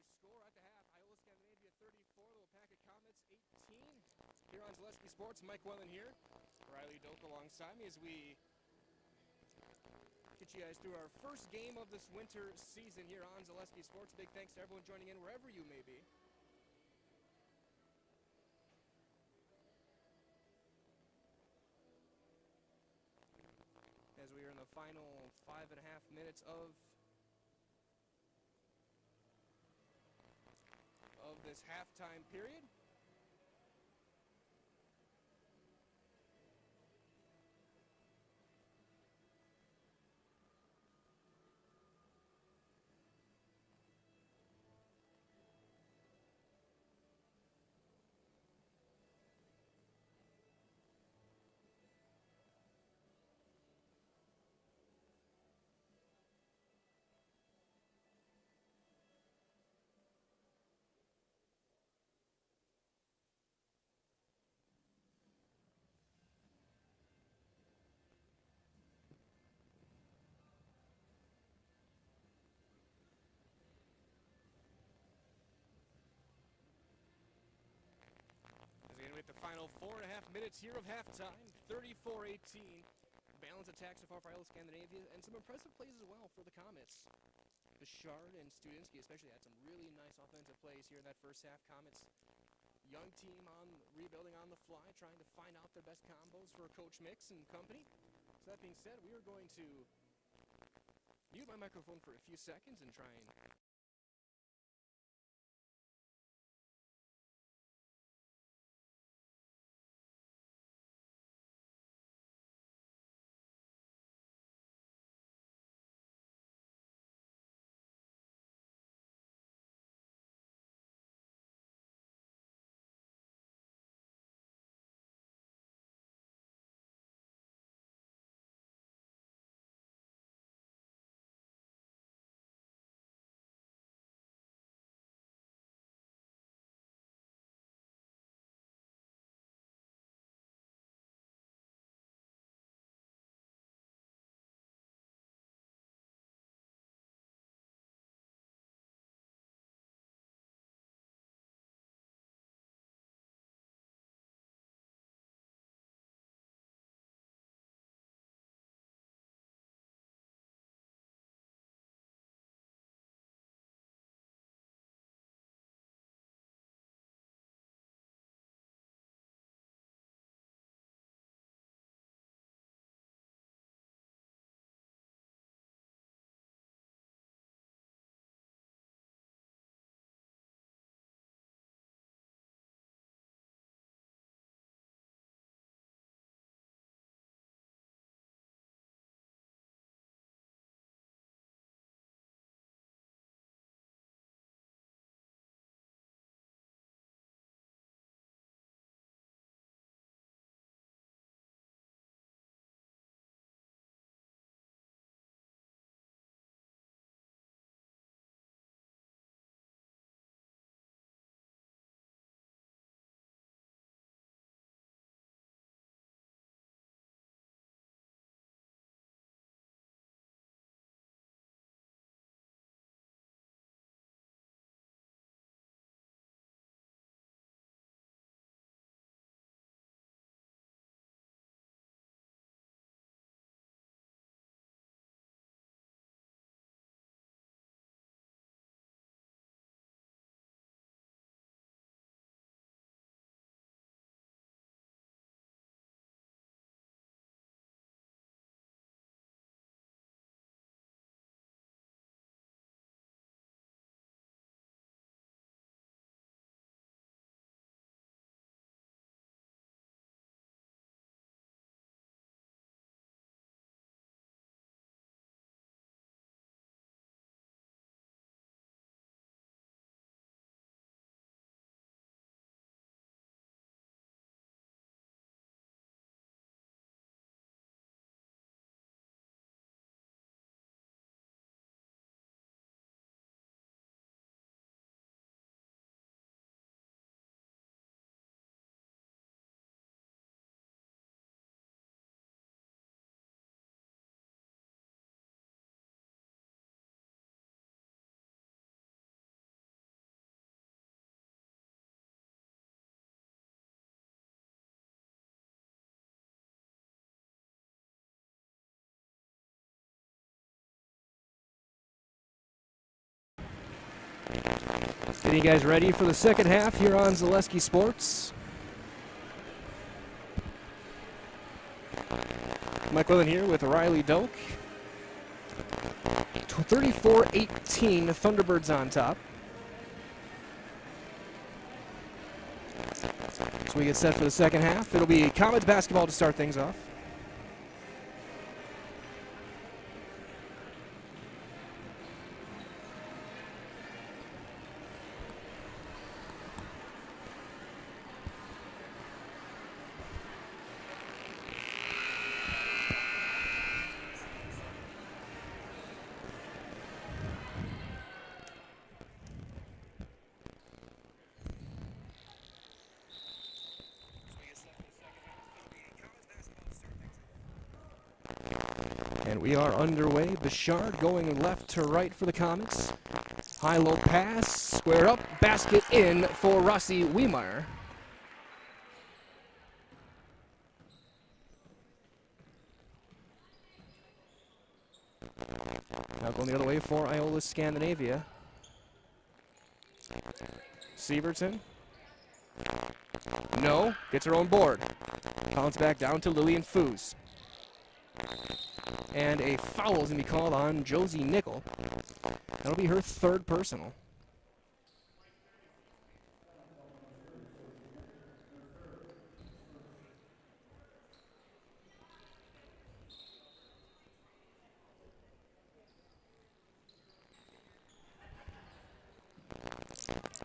your score at the half. Iola-Scandinavia 34, the Waupaca Comets 18. Here on Zaleski Sports, Mike Wellen here. Riley Doak alongside me as we get you guys through our first game of this winter season here on Zaleski Sports. Big thanks to everyone joining in wherever you may be. As we are in the final 5.5 minutes of this halftime period. As we hit the final 4.5 minutes here of halftime, 34-18. Balanced attack so far for Iola-Scandinavia, and some impressive plays as well for the Comets. Bouchard and Studinsky especially had some really nice offensive plays here in that first half. Comets, young team on rebuilding on the fly, trying to find out their best combos for Coach Mix and company. So that being said, we are going to mute my microphone for a few seconds and try and Getting you guys ready for the second half here on Zaleski Sports. Mike Willen here with Riley Doak. 34-18, Thunderbirds on top. So we get set for the second half. It'll be Comets basketball to start things off. And we are underway. Bouchard going left to right for the Comets. High-low pass, square up, basket in for Rossi Wiemeyer. Now going the other way for Iola-Scandinavia. Sievertson. No, gets her own board. Bounce back down to Lillian Foos. And a foul is going to be called on Josie Nickel. That'll be her third personal.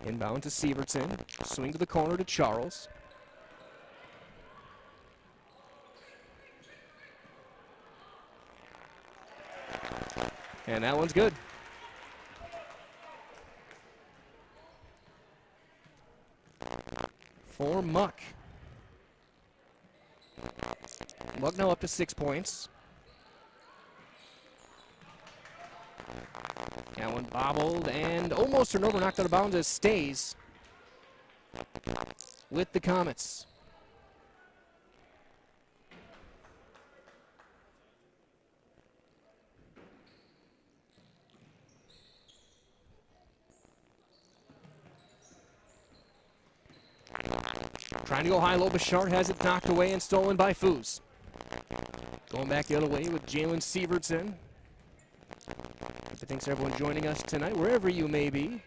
Inbound to Sievertson. Swing to the corner to Charles. And that one's good. For Muck. Muck now up to 6 points. That one bobbled and almost turned over, knocked out of bounds as stays with the Comets. Trying to go high-low, Bouchard has it knocked away and stolen by Foos. Going back the other way with Jalen Sievertson. Thanks to everyone joining us tonight, wherever you may be.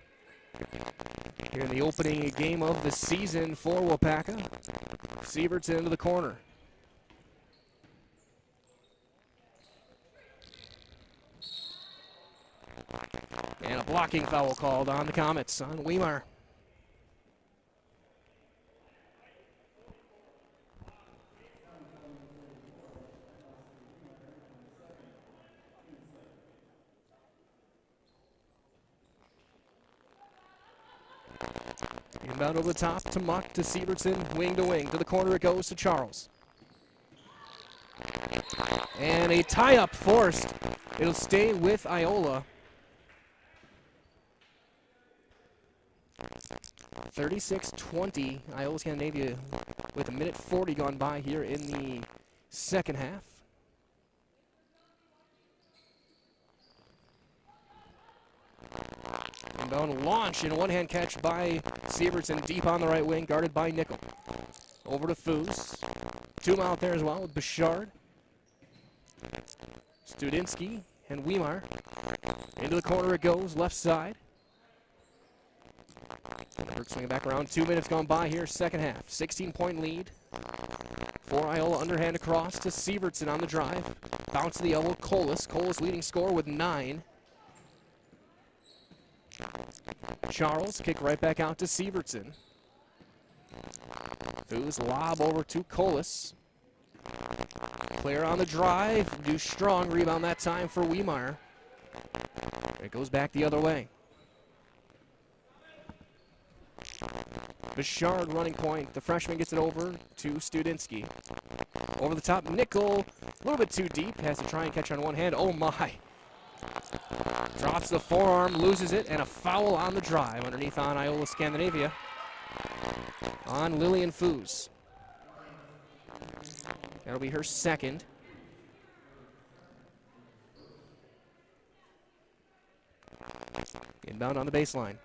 Here in the opening game of the season for Waupaca. Sievertson into the corner. And a blocking foul called on the Comets, on Wiemeyer. Inbound over the top to Muck, to Sievertson, wing to wing. To the corner it goes to Charles. And a tie-up forced. It'll stay with Iola. 36-20, Iola-Scandinavia with a minute 40 gone by here in the second half. Inbound launch and one-hand catch by Sievertson deep on the right wing, guarded by Nickel. Over to Foos. Two out there as well with Bouchard. Studinsky and Wiemeyer. Into the corner it goes, left side. Swinging back around. 2 minutes gone by here, second half. 16-point lead for Iola. Underhand across to Sievertson on the drive. Bounce to the elbow, Colas. Colas leading scorer with 9. Charles, kick right back out to Sievertson. Foos lob over to Colas. Player on the drive, do strong, rebound that time for Wiemeyer. It goes back the other way. Bouchard running point, the freshman gets it over to Studinsky. Over the top, Nickel, a little bit too deep, has to try and catch on one hand, oh my. Drops the forearm, loses it, and a foul on the drive underneath on Iola-Scandinavia on Lillian Foos. That'll be her second. Inbound on the baseline.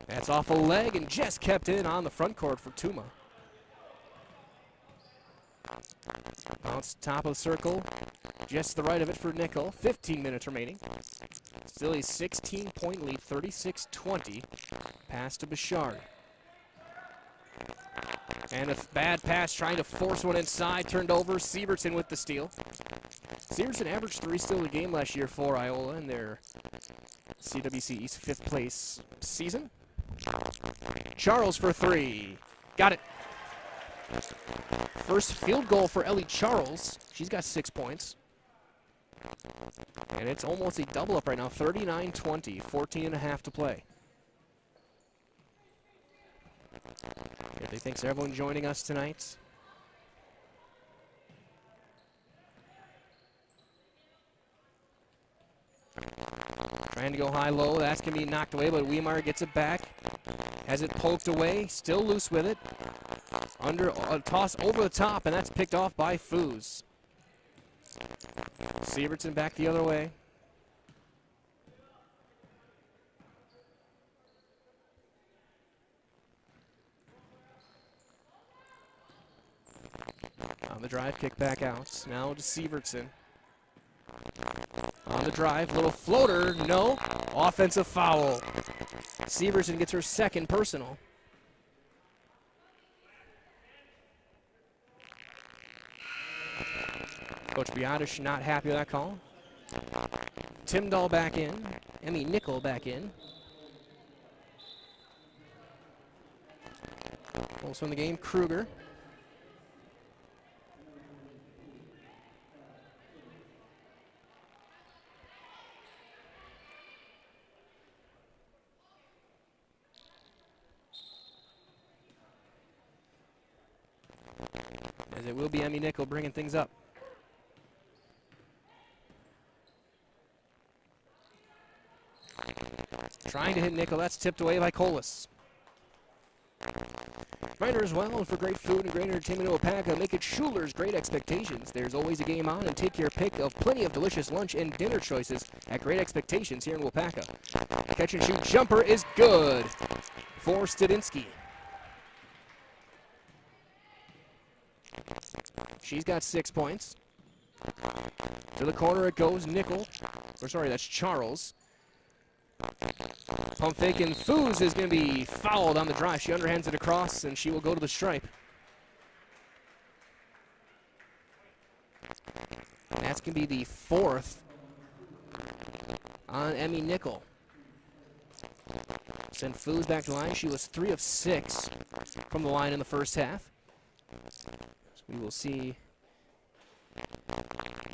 That's off a leg and just kept in on the front court for Tuma. Bounce top of the circle, just to the right of it for Nickel. 15 minutes remaining. Still a 16-point lead, 36-20. Pass to Bouchard. And a bad pass trying to force one inside, turned over. Sievertson with the steal. Sievertson averaged 3 steals a game last year for Iola in their CWC East 5th place season. Charles for 3. Got it. First field goal for Ellie Charles. She's got 6 points. And it's almost a double up right now, 39-20, 14.5 to play. Thanks to everyone joining us tonight. Trying to go high-low. That's going to be knocked away, but Weimar gets it back. Has it poked away. Still loose with it. Under a toss over the top, and that's picked off by Foos. Sievertson back the other way. On the drive, kick back out. Now to Sievertson. On the drive, little floater, no. Offensive foul. Sievertson gets her second personal. Coach Biotish not happy with that call. Timdahl back in. Emmy Nickel back in. Also in the game, Kruger. As it will be Emmy Nickel bringing things up. Trying to hit Nickel, that's tipped away by Colas. Reminder as well, for great food and great entertainment in Waupaca, make it Schuler's Great Expectations. There's always a game on, and take your pick of plenty of delicious lunch and dinner choices at Great Expectations here in Waupaca. Catch and shoot jumper is good for Stadinsky. She's got 6 points. To the corner it goes, Nickel. Or sorry, that's Charles. Pump fake, and Foos is going to be fouled on the drive. She underhands it across, and she will go to the stripe. And that's going to be the 4th on Emmy Nickel. Send Foos back to the line. She was 3 of 6 from the line in the first half. So we will see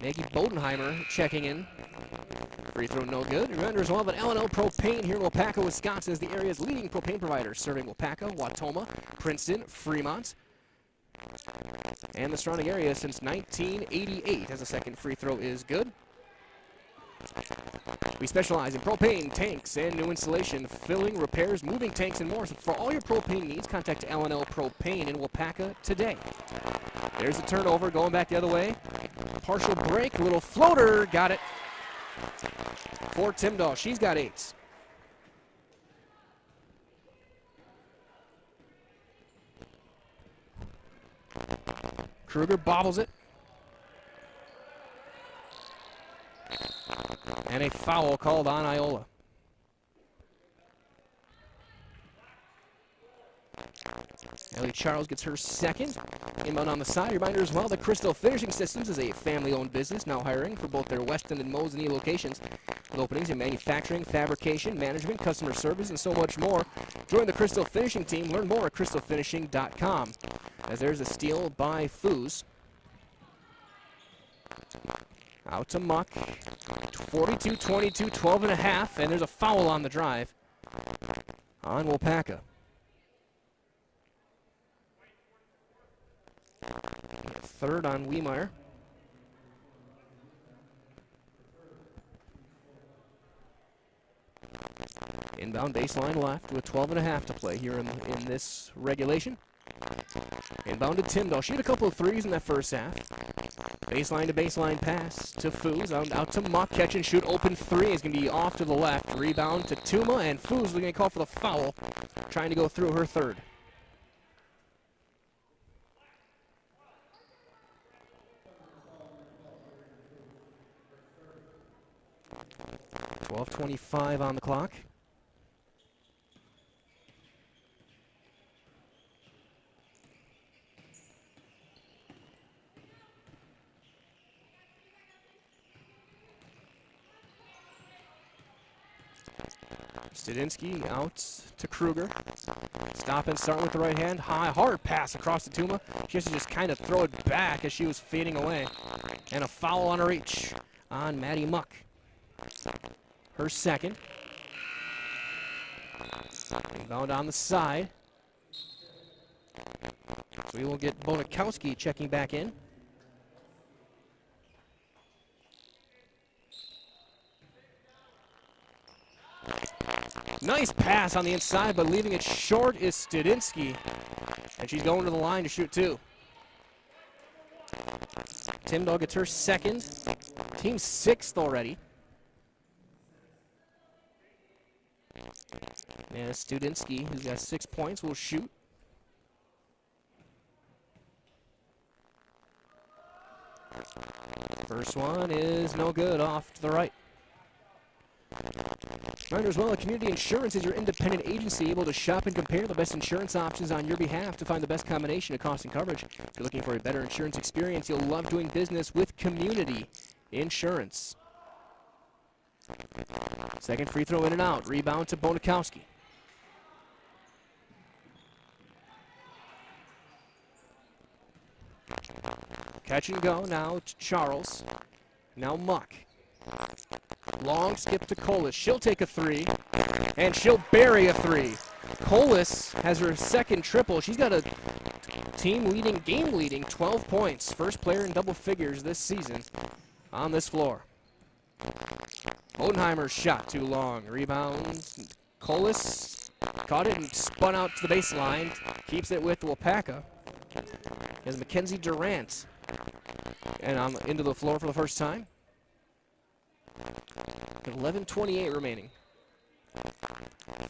Maggie Bodenheimer checking in. Free throw no good. Reminder as well that L&L Propane here in Waupaca, Wisconsin is the area's leading propane provider, serving Waupaca, Wautoma, Princeton, Fremont, and the surrounding area since 1988, as a second free throw is good. We specialize in propane, tanks, and new installation, filling, repairs, moving tanks, and more. So for all your propane needs, contact L&L Propane in Waupaca today. There's the turnover, going back the other way. Partial break, little floater, got it. For Timdahl, she's got 8. Kruger bobbles it. And a foul called on Iola. Ellie Charles gets her second. Inbound on the side. Reminder as well that Crystal Finishing Systems is a family-owned business now hiring for both their Weston and Mosinee locations, with openings in manufacturing, fabrication, management, customer service, and so much more. Join the Crystal Finishing team. Learn more at crystalfinishing.com. As there's a steal by Foos. Out to Muck. 42-22, 12.5, and there's a foul on the drive on Waupaca. Third on Weimar. Inbound baseline left with 12.5 to play here in this regulation. Inbound to Tyndall. She had a couple of threes in that first half. Baseline to baseline pass to Foos. Out to Muck. Catch and shoot. Open three is going to be off to the left. Rebound to Tuma, and Foos is going to call for the foul. Trying to go through her third. .25 on the clock. Studinsky out to Kruger. Stop and start with the right hand. Hard pass across to Tuma. She has to just kind of throw it back as she was fading away. And a foul on her reach on Maddie Muck. Her second. Inbound on the side. So we will get Bonakowski checking back in. Nice pass on the inside, but leaving it short is Studinsky. And she's going to the line to shoot two. Tyndall gets her second. Team sixth already. And Studinsky, who's got 6 points, will shoot. First one is no good, off to the right. Reminder as well, that Community Insurance is your independent agency able to shop and compare the best insurance options on your behalf to find the best combination of cost and coverage. If you're looking for a better insurance experience, you'll love doing business with Community Insurance. Second free throw in and out. Rebound to Bonakowski. Catch and go now to Charles. Now Muck. Long skip to Colas. She'll take a three, and she'll bury a three. Colas has her second triple. She's got a team-leading, game-leading 12 points. First player in double figures this season on this floor. Odenheimer's shot too long. Rebound. Colas caught it and spun out to the baseline. Keeps it with Waupaca. As Mackenzie Durant. And into the floor for the first time. 11:28 remaining.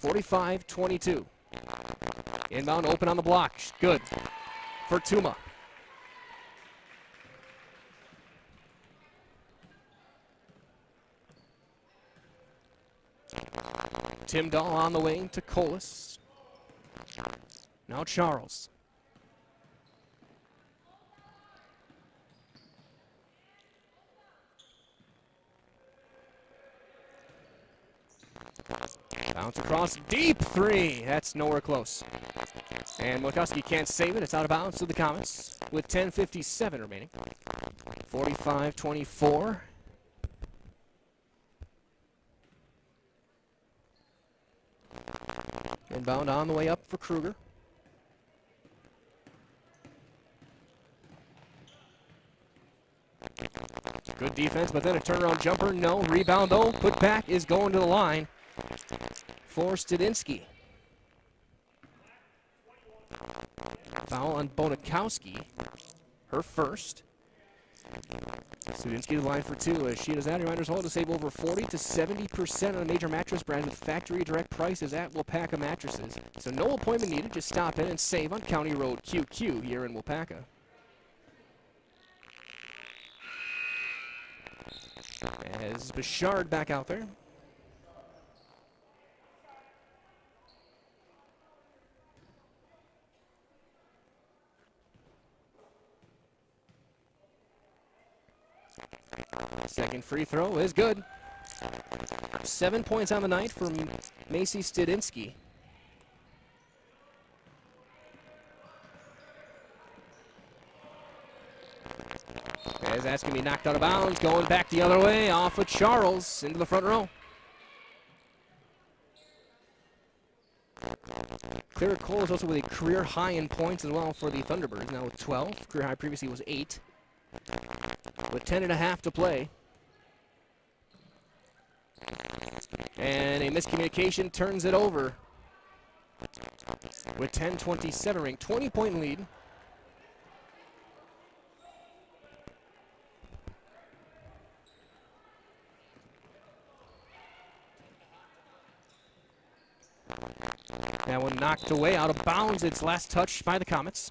45-22. Inbound open on the block. Good for Tuma. Tyndall on the wing to Colas. Now Charles. Bounce across, deep three. That's nowhere close. And Wilkowski can't save it. It's out of bounds to the Comets with 10:57 remaining. 45-24. Inbound on the way up for Kruger. Good defense, but then a turnaround jumper. No. Rebound, though. Put back is going to the line for Studinsky. Foul on Bonakowski. Her first. Studinsky to the line for two. As she does that, reminders hold to save over 40 to 70% on a major mattress brand with factory direct prices at Waupaca Mattresses. So no appointment needed. Just stop in and save on County Road QQ here in Waupaca. As Bouchard back out there. Second free throw is good. 7 points on the night from Macy Studinsky. As that's going to be knocked out of bounds, going back the other way, off of Charles, into the front row. Clara Cole is also with a career high in points as well for the Thunderbirds, now with 12. Career high previously was 8. With 10.5 to play. And a miscommunication turns it over. with 10:27 remaining, 20-point lead. That one knocked away out of bounds. Its last touch by the Comets.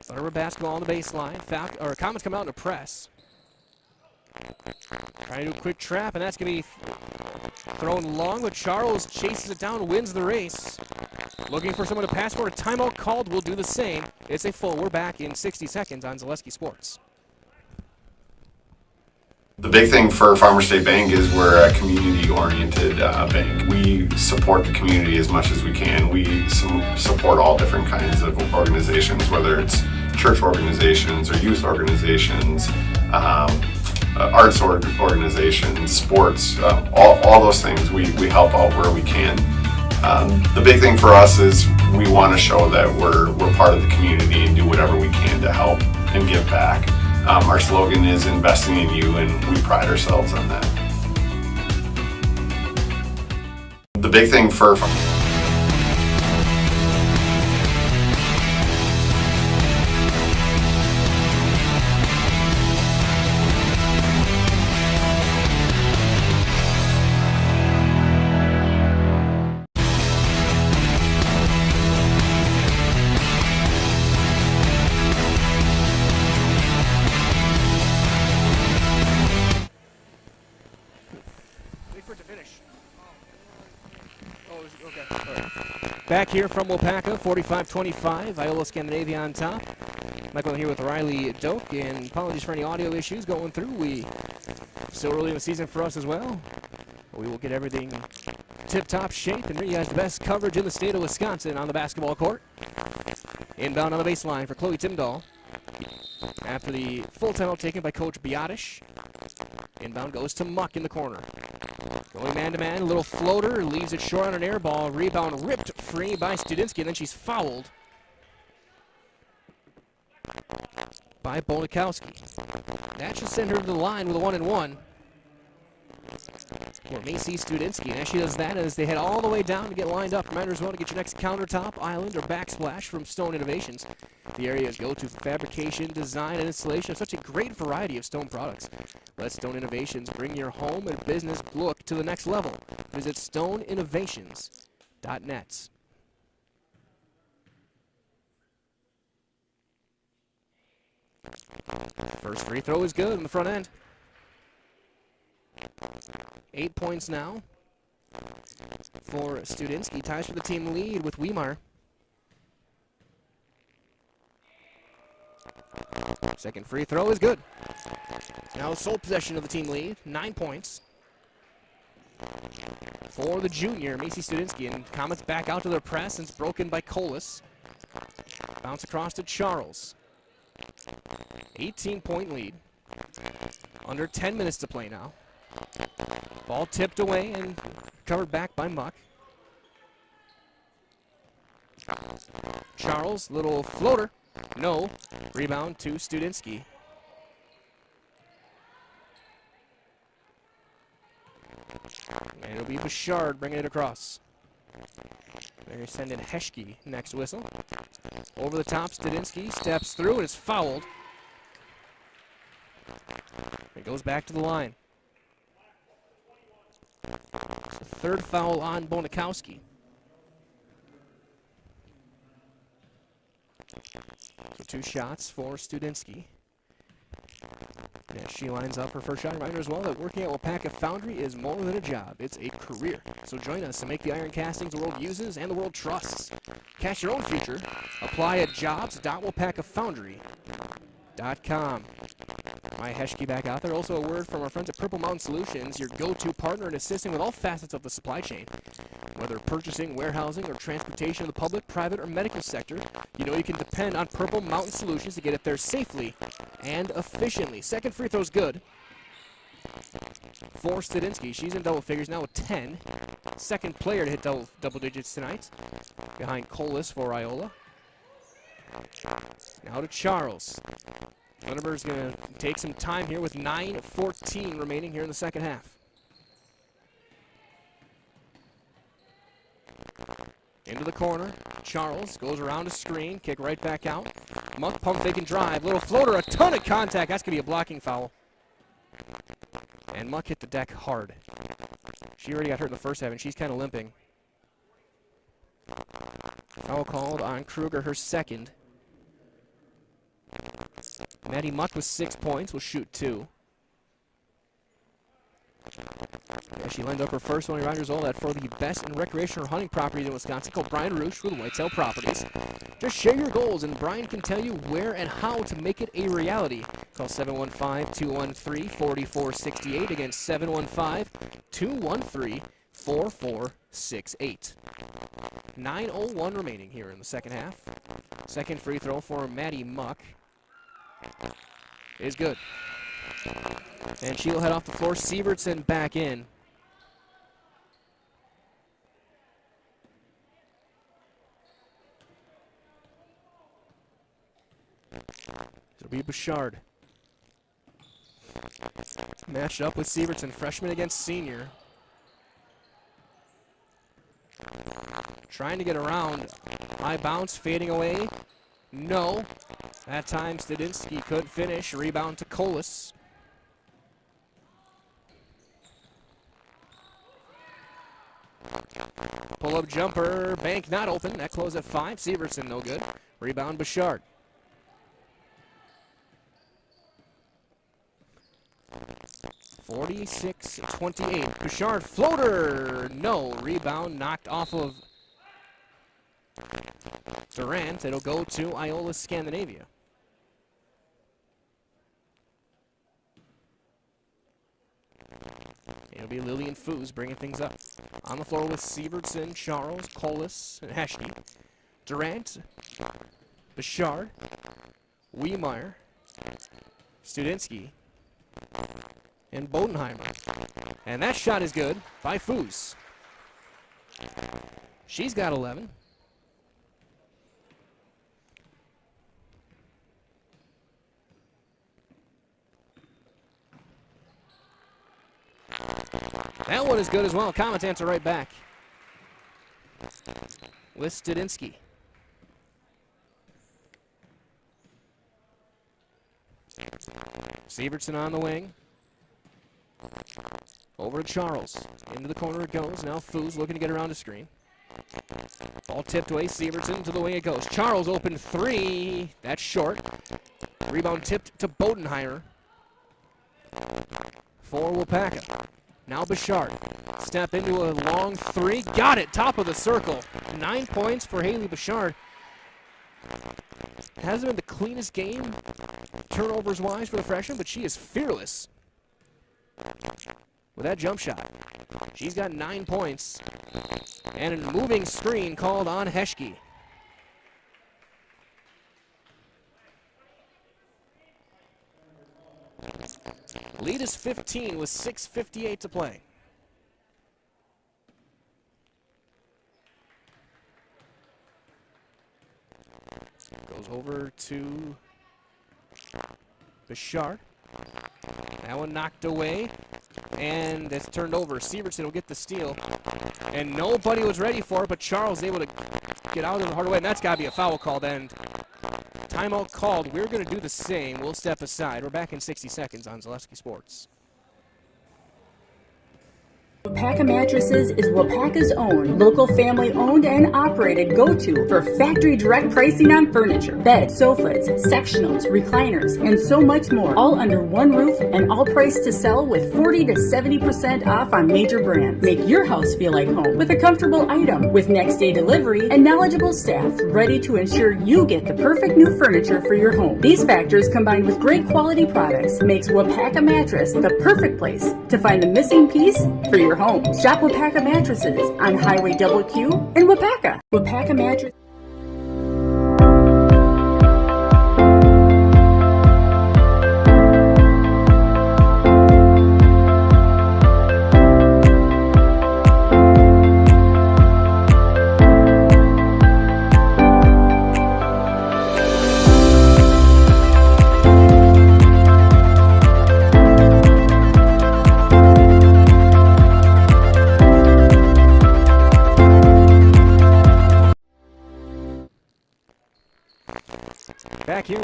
Thunderbird basketball on the baseline. Comets come out in a press. Trying to do a quick trap, and that's going to be thrown long, but Charles chases it down, wins the race. Looking for someone to pass for a timeout called. Will do the same. It's a full. We're back in 60 seconds on Zaleski Sports. The big thing for Farmers State Bank is we're a community-oriented bank. We support the community as much as we can. We support all different kinds of organizations, whether it's church organizations or youth organizations, arts organizations, sports, all those things. We help out where we can. The big thing for us is we want to show that we're part of the community and do whatever we can to help and give back. Our slogan is investing in you, and we pride ourselves on that. The big thing for Back here from Waupaca, 45-25, Iola-Scandinavia on top. Michael here with Riley Doak, and apologies for any audio issues going through. We still early in the season for us as well. We will get everything tip-top shape and bring you guys the best coverage in the state of Wisconsin on the basketball court. Inbound on the baseline for Chloe Timdahl. After the full timeout taken by Coach Biotish. Inbound goes to Muck in the corner. Going man-to-man, a little floater, leaves it short on an air ball. Rebound ripped free by Studinsky, and then she's fouled by Bonikowski. That should send her to the line with a 1-and-1 for Macy Studinsky. And as she does that, as they head all the way down to get lined up, reminder as well to get your next countertop, island, or backsplash from Stone Innovations. The area's go-to fabrication, design, and installation of such a great variety of stone products. Let Stone Innovations bring your home and business look to the next level. Visit stoneinnovations.net. First free throw is good in the front end. 8 points now for Studinsky. Ties for the team lead with Weimar. Second free throw is good. Now sole possession of the team lead. 9 points for the junior, Macy Studinsky. And Comets back out to their press, and it's broken by Colas. Bounce across to Charles. 18-point lead. Under 10 minutes to play now. Ball tipped away and covered back by Muck. Charles, little floater. No. Rebound to Studinsky. And it'll be Bouchard bringing it across. They're sending Heschke next whistle. Over the top, Studinsky steps through and is fouled. It goes back to the line. It's the third foul on Bonikowski. So 2 shots for Studinsky. Yeah, she lines up her first shot. Reminder as well that working at Waupaca Foundry is more than a job. It's a career. So join us to make the iron castings the world uses and the world trusts. Cash your own future. Apply at jobs.waupacafoundry.com. My Heschke back out there. Also a word from our friends at Purple Mountain Solutions, your go-to partner in assisting with all facets of the supply chain. Whether purchasing, warehousing, or transportation in the public, private, or medical sector, you know you can depend on Purple Mountain Solutions to get it there safely and efficiently. Second free throw's good for Studinsky. She's in double figures now with 10. Second player to hit double digits tonight, behind Colas for Iola. Now to Charles. Thunderbird's going to take some time here with 9:14 remaining here in the second half. Into the corner. Charles goes around a screen. Kick right back out. Muck pump fake and drive. Little floater. A ton of contact. That's going to be a blocking foul. And Muck hit the deck hard. She already got hurt in the first half, and she's kind of limping. Foul called on Kruger, her second. Maddie Muck with 6 points. Will shoot 2. Yeah, she lined up her first one years old at for the best in recreational hunting properties in Wisconsin, called Brian Roosh with Whitetail Properties. Just share your goals, and Brian can tell you where and how to make it a reality. Call 715-213-4468 against 715-213-4468. 9:01 remaining here in the second half. Second free throw for Maddie Muck is good. And she'll head off the floor. Sievertson back in. It'll be Bouchard. Matched up with Sievertson, freshman against senior. Trying to get around. High bounce, fading away. No. That time Studinsky could finish. Rebound to Colas. Pull-up jumper. Bank not open. That closed at 5. Sievertson no good. Rebound Bouchard. (46-28). Bouchard floater. No. Rebound knocked off of Durant. It'll go to Iola-Scandinavia. It'll be Lillian Foos bringing things up. On the floor with Sievertson, Charles, Colas, and Heschke. Durant, Bouchard, Wiemeyer, Studinsky, and Bodenheimer. And that shot is good by Foos. She's got 11. That one is good as well. Commentator right back with Studinsky. Sievertson on the wing. Over to Charles. Into the corner it goes. Now Foos looking to get around the screen. Ball tipped away. Sievertson to the wing it goes. Charles open 3. That's short. Rebound tipped to Bodenheimer for Waupaca. Now Bouchard. Step into a long 3. Got it. Top of the circle. 9 points for Haley Bouchard. Hasn't been the cleanest game turnovers-wise for the freshman, but she is fearless with that jump shot. She's got 9 points. And a moving screen called on Heschke. Lead is 15 with 6:58 to play. Goes over to Bouchard. That one knocked away, and it's turned over. Sievertson will get the steal, and nobody was ready for it, but Charles able to get out of the hard way, and that's got to be a foul called, and timeout called. We're going to do the same. We'll step aside. We're back in 60 seconds on Zaleski Sports. Waupaca Mattresses is Waupaca's own, local family-owned and operated go-to for factory direct pricing on furniture, beds, sofas, sectionals, recliners, and so much more, all under one roof and all priced to sell with 40 to 70% off on major brands. Make your house feel like home with a comfortable item with next-day delivery and knowledgeable staff ready to ensure you get the perfect new furniture for your home. These factors combined with great quality products makes Waupaca Mattress the perfect place to find the missing piece for your home. Shop Waupaca Mattresses on Highway Double Q in Waupaca. Waupaca Mattress.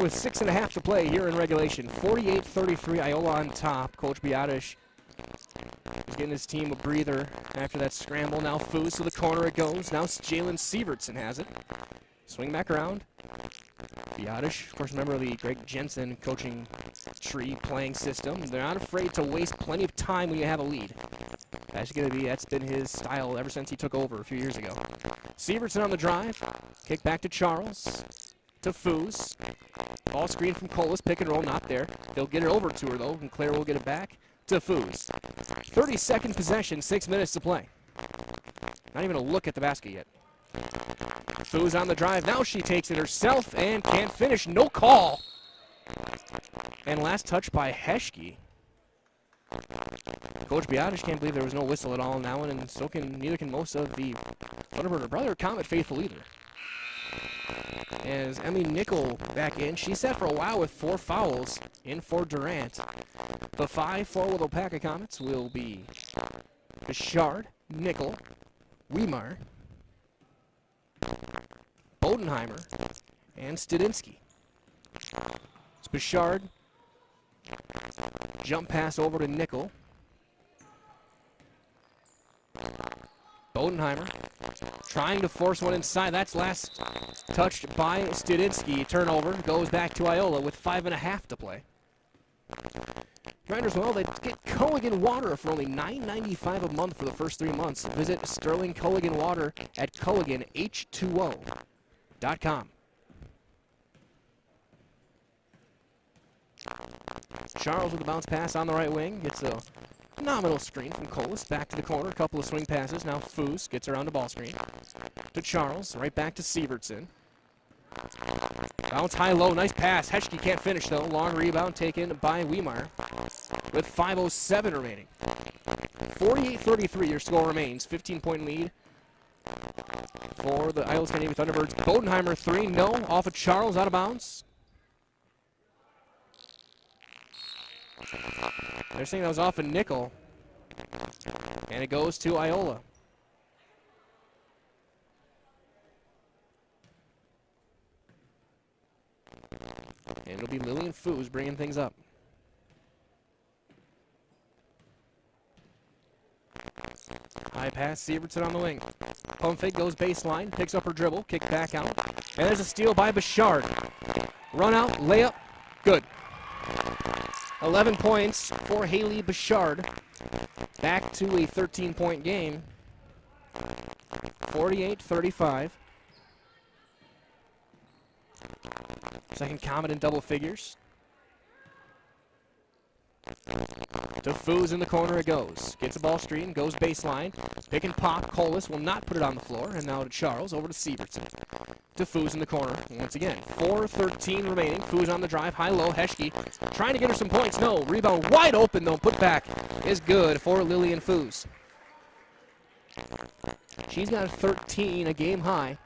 with 6.5 to play here in regulation. 48-33, Iola on top. Coach Biadish is getting his team a breather after that scramble. Now Foos to the corner it goes. Now Jalen Sievertson has it. Swing back around. Biadish, of course, a member of the Greg Jensen coaching tree playing system. They're not afraid to waste plenty of time when you have a lead. That's been his style ever since he took over a few years ago. Sievertson on the drive. Kick back to Charles. To Foos. Ball screen from Colas. Pick and roll, not there. They'll get it over to her, though, and Claire will get it back to Foos. 30-second possession, 6 minutes to play. Not even a look at the basket yet. Foos on the drive. Now she takes it herself and can't finish. No call. And last touch by Heschke. Coach Biadish can't believe there was no whistle at all on that one, and so neither can most of the Thunderbird Brother Comet faithful either. As Emily Nickel back in, she sat for a while with 4 fouls in for Durant. The 5 for Waupaca Comets will be Bouchard, Nickel, Weimar, Bodenheimer, and Studinsky. It's Bouchard. Jump pass over to Nickel. Bodenheimer trying to force one inside. That's last touched by Studinsky. Turnover goes back to Iola with 5.5 to play. Grinders, well, they get Culligan Water for only $9.95 a month for the first 3 months. Visit Sterling Culligan Water at CulliganH2O.com. Charles with the bounce pass on the right wing. Gets a nominal screen from Colas. Back to the corner. A couple of swing passes. Now Foos gets around the ball screen. To Charles. Right back to Sievertson. Bounce high-low. Nice pass. Heschke can't finish, though. Long rebound taken by Weimar with 5:07 remaining. 48-33 your score remains. 15-point lead for the Iola-Scandinavia Thunderbirds. Bodenheimer 3. No. Off of Charles. Out of bounds. They're saying that was off a Nickel. And it goes to Iola. And it'll be Lillian Foos bringing things up. High pass, Sievertson on the wing. Pump fake goes baseline, picks up her dribble, kick back out. And there's a steal by Bouchard. Run out, layup, good. 11 points for Haley Bouchard. Back to a 13-point game. 48-35. Second Comet in double figures. To Foos in the corner it goes. Gets a ball screen, goes baseline. Pick and pop. Colas will not put it on the floor. And now to Charles, over to Sievertson. To Foos in the corner. Once again, 4:13 remaining. Foos on the drive, high-low. Heschke trying to get her some points. No, rebound wide open though. Put back is good for Lillian Foos. She's got 13, a game high.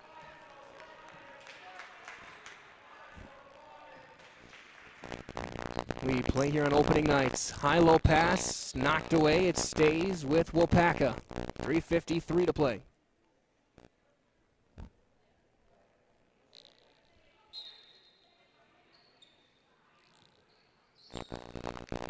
We play here on opening nights. High-low pass, knocked away. It stays with Waupaca. 3:53 to play.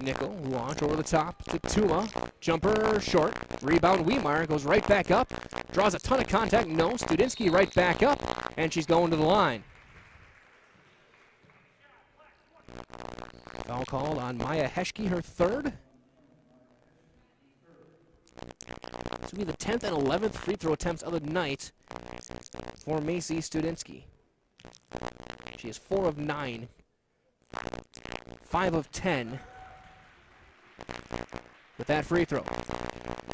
Nickel, launch over the top to Tuma. Jumper short. Rebound, Weimar goes right back up. Draws a ton of contact. No, Studinsky right back up. And she's going to the line. Foul called on Maya Heschke, her third. This will be the 10th and 11th free throw attempts of the night for Macy Studinsky. She is 4 of 9. 5 of 10 with that free throw.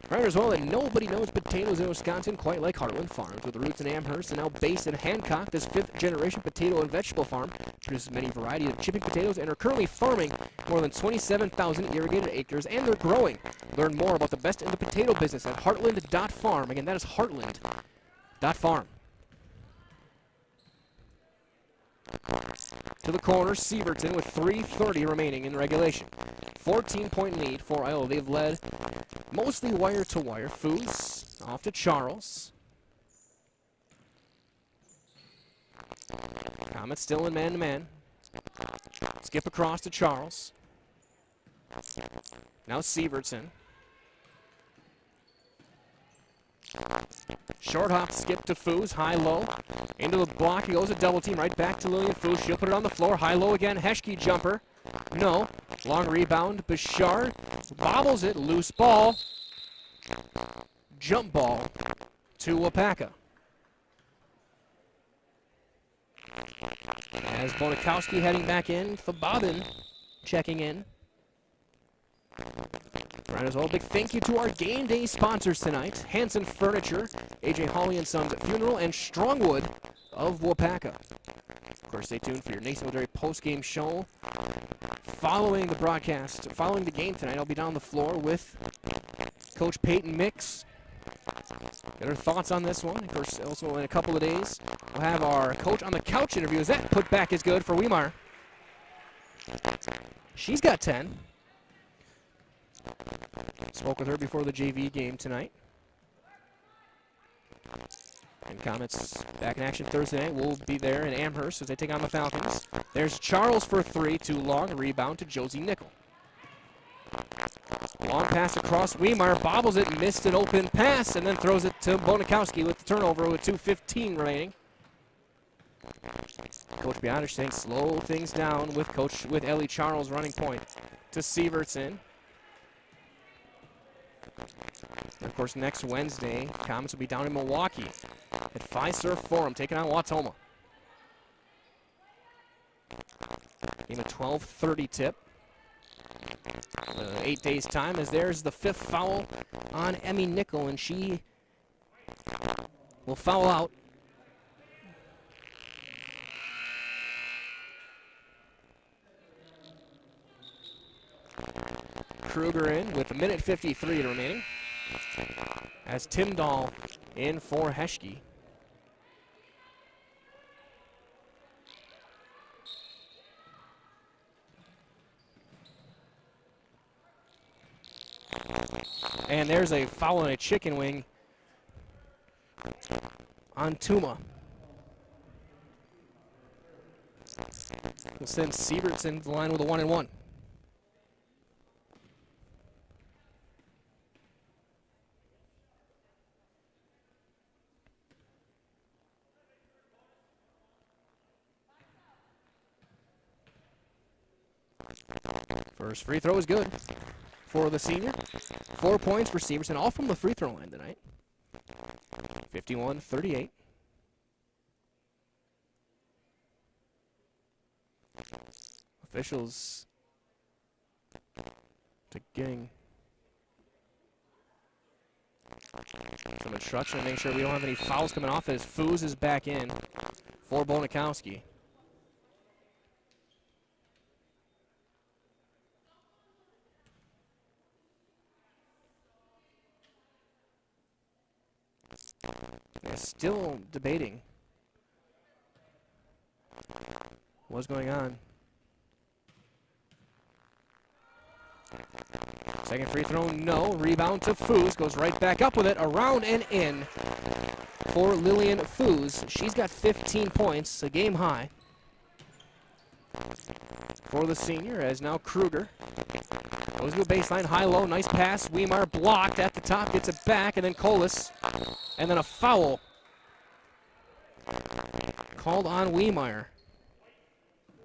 Right as well that nobody knows potatoes in Wisconsin quite like Heartland Farms. With roots in Amherst and now based in Hancock, this 5th-generation potato and vegetable farm produces many varieties of chipping potatoes and are currently farming more than 27,000 irrigated acres, and they're growing. Learn more about the best in the potato business at heartland.farm. Again, that is heartland.farm. To the corner, Sievertson with 3:30 remaining in regulation. 14-point lead for Iola. They've led mostly wire-to-wire. Foos off to Charles. Comet still in man-to-man. Skip across to Charles. Now Sievertson. Short hop skip to Foos, high-low. Into the block, he goes a double team, right back to Lillian Foos. She'll put it on the floor, high-low again. Heschke jumper. No. Long rebound, Bouchard bobbles it, loose ball. Jump ball to Waupaca. As Bonikowski heading back in, Bobbin checking in. Right, as well, big thank you to our game day sponsors tonight. Hanson Furniture, AJ Hawley and Sons Funeral, and Strongwood of Waupaca. Of course, stay tuned for your Nathan Military post-game show. Following the broadcast, following the game tonight, I'll be down the floor with Coach Peyton Mix. Get her thoughts on this one. Of course, also in a couple of days, we'll have our Coach on the Couch interview. As that putback is good for Weimar. She's got 10. Spoke with her before the JV game tonight. And Comets back in action Thursday night. We'll be there in Amherst as they take on the Falcons. There's Charles for three, too long. Rebound to Josie Nickel. Long pass across Weimar, bobbles it, missed an open pass, and then throws it to Bonikowski with the turnover with 2:15 remaining. Coach Beyonder saying slow things down with Ellie Charles running point to Sievertson. And of course, next Wednesday, Comets will be down in Milwaukee at Fiserv Forum, taking on Wautoma. Game at 12:30 tip. 8 days' time, as there's the 5th foul on Emmy Nickel, and she will foul out. Kruger in with 1:53 remaining. As Timdahl in for Heschke. And there's a foul on a chicken wing on Tuma. We'll send Sievertson to the line with a 1-and-1. First free throw is good for the senior. 4 points for Sievertson, all from the free throw line tonight. 51-38. Officials to getting some instruction to make sure we don't have any fouls coming off as Foos is back in for Bonikowski. They're still debating what's going on. Second free throw, no. Rebound to Foos. Goes right back up with it. Around and in for Lillian Foos. She's got 15 points, a game high for the senior, as now Kruger goes to a baseline, high-low, nice pass. Weimar blocked at the top, gets it back, and then Colas. And then a foul called on Weimar.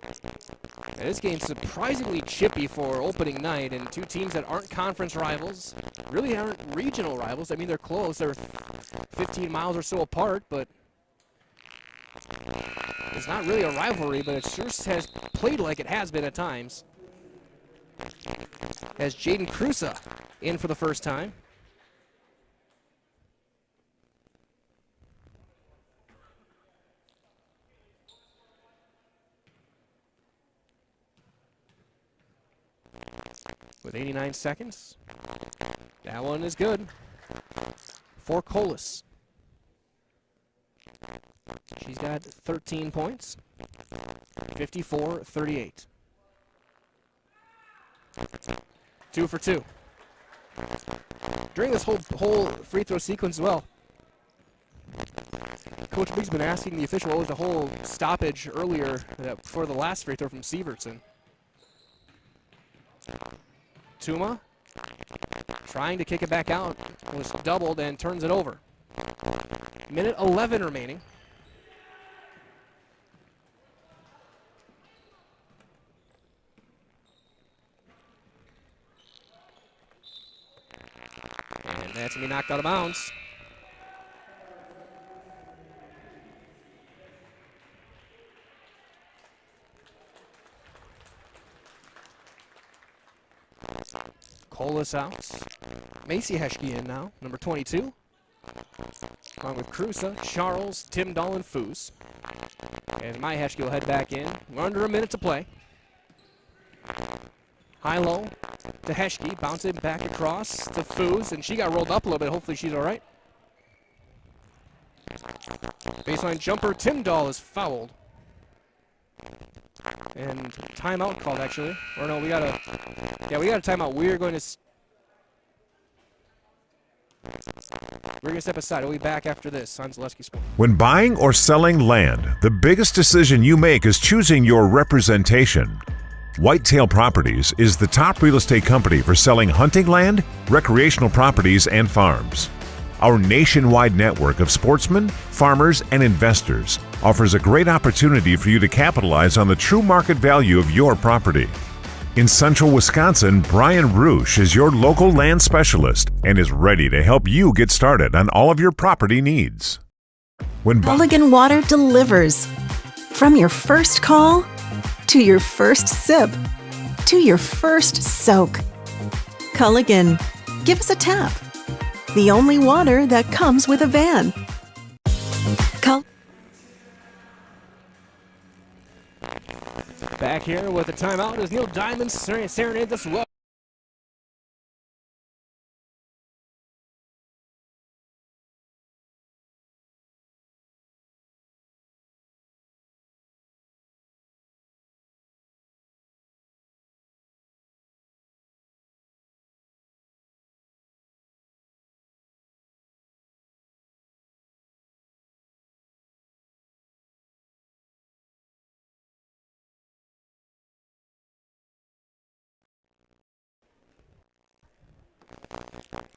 And this game's surprisingly chippy for opening night, and two teams that aren't conference rivals, really aren't regional rivals. I mean, they're close. They're 15 miles or so apart, but it's not really a rivalry, but it sure has played like it has been at times. As Jaden Cruza in for the first time. With 89 seconds. That one is good for Colas. She's got 13 points. 54-38. 2 for 2. During this whole free throw sequence as well, Coach Big's been asking the official what was the whole stoppage earlier for the last free throw from Sievertson. Tuma trying to kick it back out, was doubled and turns it over. Minute 11 remaining. And that's going to be knocked out of bounds. Colas out. Macy Heschke in now, number 22. Along with Cruza, Charles, Tim Dahl, and Foos. And my Heschke will head back in. We're under a minute to play. High-low to Heschke, bouncing back across to Foos, and she got rolled up a little bit. Hopefully she's all right. Baseline jumper, Tim Dahl is fouled. And timeout called, actually. Or no, we got a timeout. We're going to step aside. We'll be back after this on Zaleski Sports. When buying or selling land, the biggest decision you make is choosing your representation. Whitetail Properties is the top real estate company for selling hunting land, recreational properties, and farms. Our nationwide network of sportsmen, farmers, and investors offers a great opportunity for you to capitalize on the true market value of your property. In central Wisconsin, Brian Roosh is your local land specialist and is ready to help you get started on all of your property needs. Mulligan Water delivers. From your first call, to your first sip, to your first soak. Culligan, give us a tap. The only water that comes with a van. Back here with the timeout is Neil Diamond serenade this well.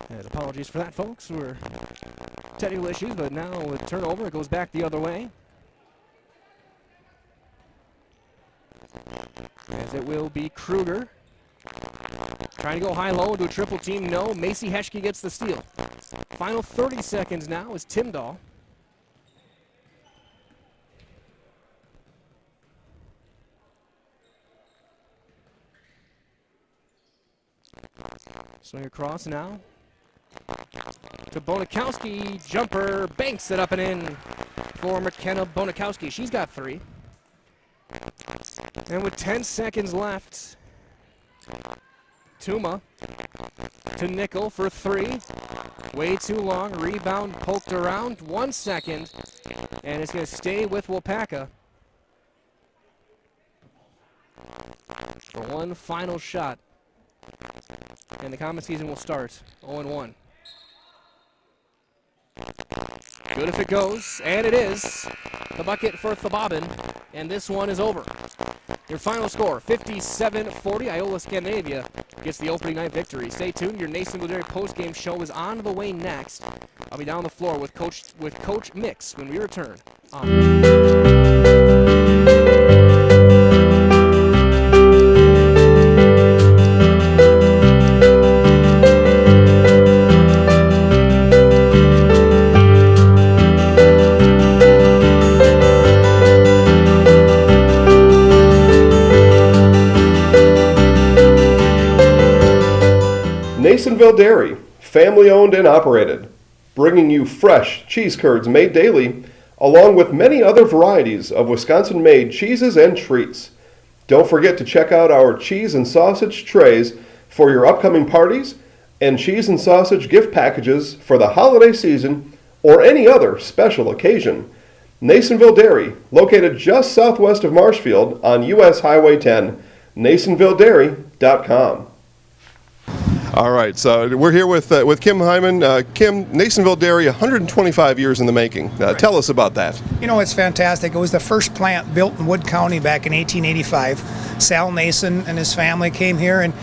And apologies for that, folks. We're technical issues, but now with turnover, it goes back the other way. As it will be Kruger. Trying to go high-low, do a triple team, no. Macy Heschke gets the steal. Final 30 seconds now is Tim Dahl. Swing across now to Bonikowski. Jumper, banks it up and in for McKenna Bonikowski. She's got 3. And with 10 seconds left, Tuma to Nickel for 3. Way too long. Rebound poked around. 1 second. And it's going to stay with Waupaca for one final shot. And the common season will start 0-1. Good if it goes, and it is. The bucket for Thabobin, and this one is over. Your final score, 57-40. Iola-Scandinavia gets the opening night victory. Stay tuned. Your Nasonville Dairy postgame show is on the way next. I'll be down the floor with Coach Mix when we return. Nasonville Dairy, family owned and operated, bringing you fresh cheese curds made daily, along with many other varieties of Wisconsin-made cheeses and treats. Don't forget to check out our cheese and sausage trays for your upcoming parties and cheese and sausage gift packages for the holiday season or any other special occasion. Nasonville Dairy, located just southwest of Marshfield on US Highway 10, NasonvilleDairy.com. All right, so we're here with Kim Hyman. Kim, Nasonville Dairy, 125 years in the making. Tell us about that. You know, it's fantastic. It was the first plant built in Wood County back in 1885. Sal Nason and his family came here, and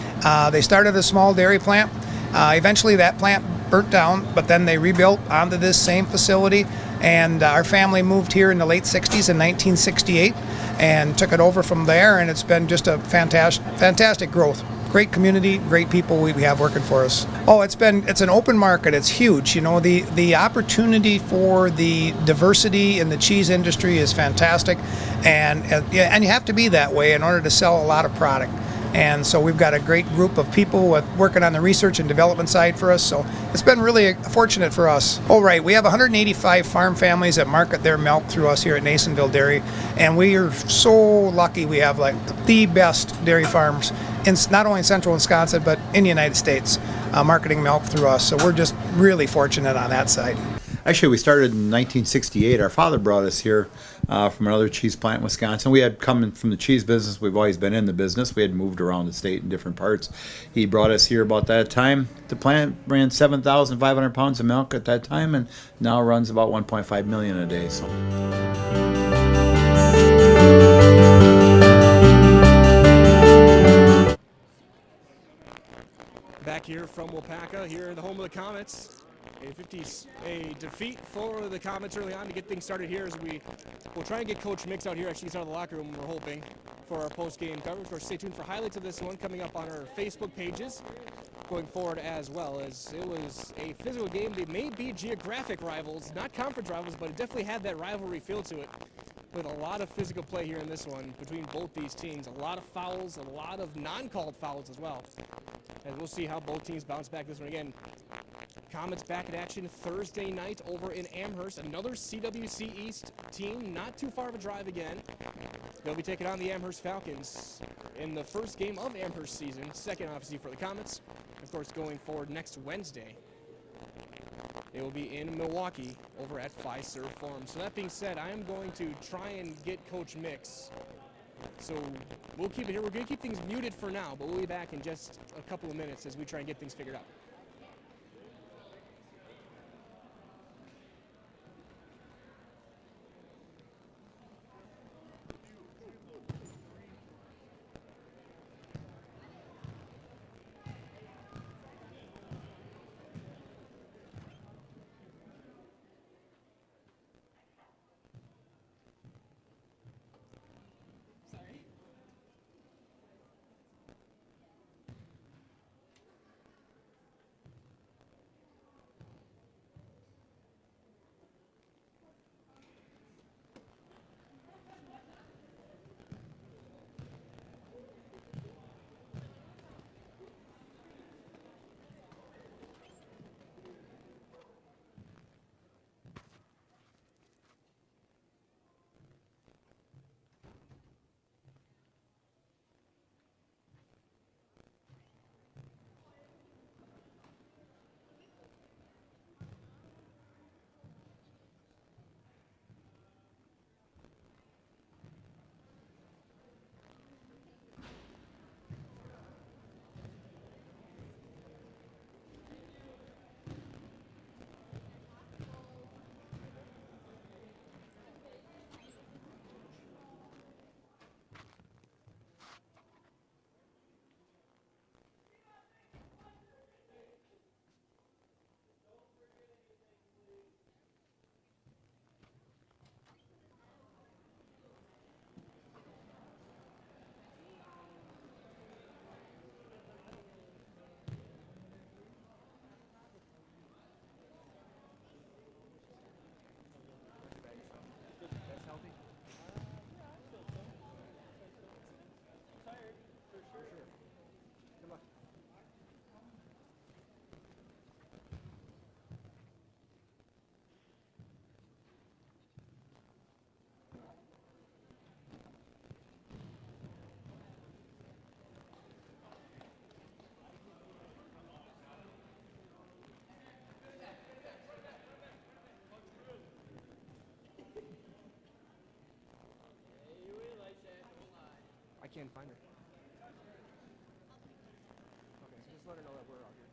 they started a small dairy plant. Eventually that plant burnt down, but then they rebuilt onto this same facility, and our family moved here in the late 60s in 1968 and took it over from there, and it's been just a fantastic growth. Great community, great people we have working for us. Oh, it's an open market. It's huge. You know, the opportunity for the diversity in the cheese industry is fantastic, and you have to be that way in order to sell a lot of product. And so we've got a great group of people working on the research and development side for us. So it's been really fortunate for us. Oh, right. We have 185 farm families that market their milk through us here at Nasonville Dairy. And we are so lucky we have like the best dairy farms in not only in central Wisconsin, but in the United States, marketing milk through us. So we're just really fortunate on that side. Actually, we started in 1968. Our father brought us here from another cheese plant in Wisconsin. We had come from the cheese business. We've always been in the business. We had moved around the state in different parts. He brought us here about that time. The plant ran 7,500 pounds of milk at that time, and now runs about 1.5 million a day. So. Back here from Waupaca, here in the home of the Comets. A defeat for the Comets early on to get things started here as we'll try and get Coach Mix out here. Actually, he's out of the locker room, we're hoping, for our post-game coverage. Of course, stay tuned for highlights of this one coming up on our Facebook pages going forward, as well as it was a physical game. They may be geographic rivals, not conference rivals, but it definitely had that rivalry feel to it, with a lot of physical play here in this one between both these teams. A lot of fouls, a lot of non-called fouls as well. And we'll see how both teams bounce back this one again. Comets back in action Thursday night over in Amherst. Another CWC East team, not too far of a drive again. They'll be taking on the Amherst Falcons in the first game of Amherst season. Second, obviously, for the Comets. Of course, going forward next Wednesday, it will be in Milwaukee over at Fiserv Forum. So that being said, I am going to try and get Coach Mix. So we'll keep it here. We're going to keep things muted for now, but we'll be back in just a couple of minutes as we try and get things figured out. I can't find her. Okay, so just let her know that we're out here.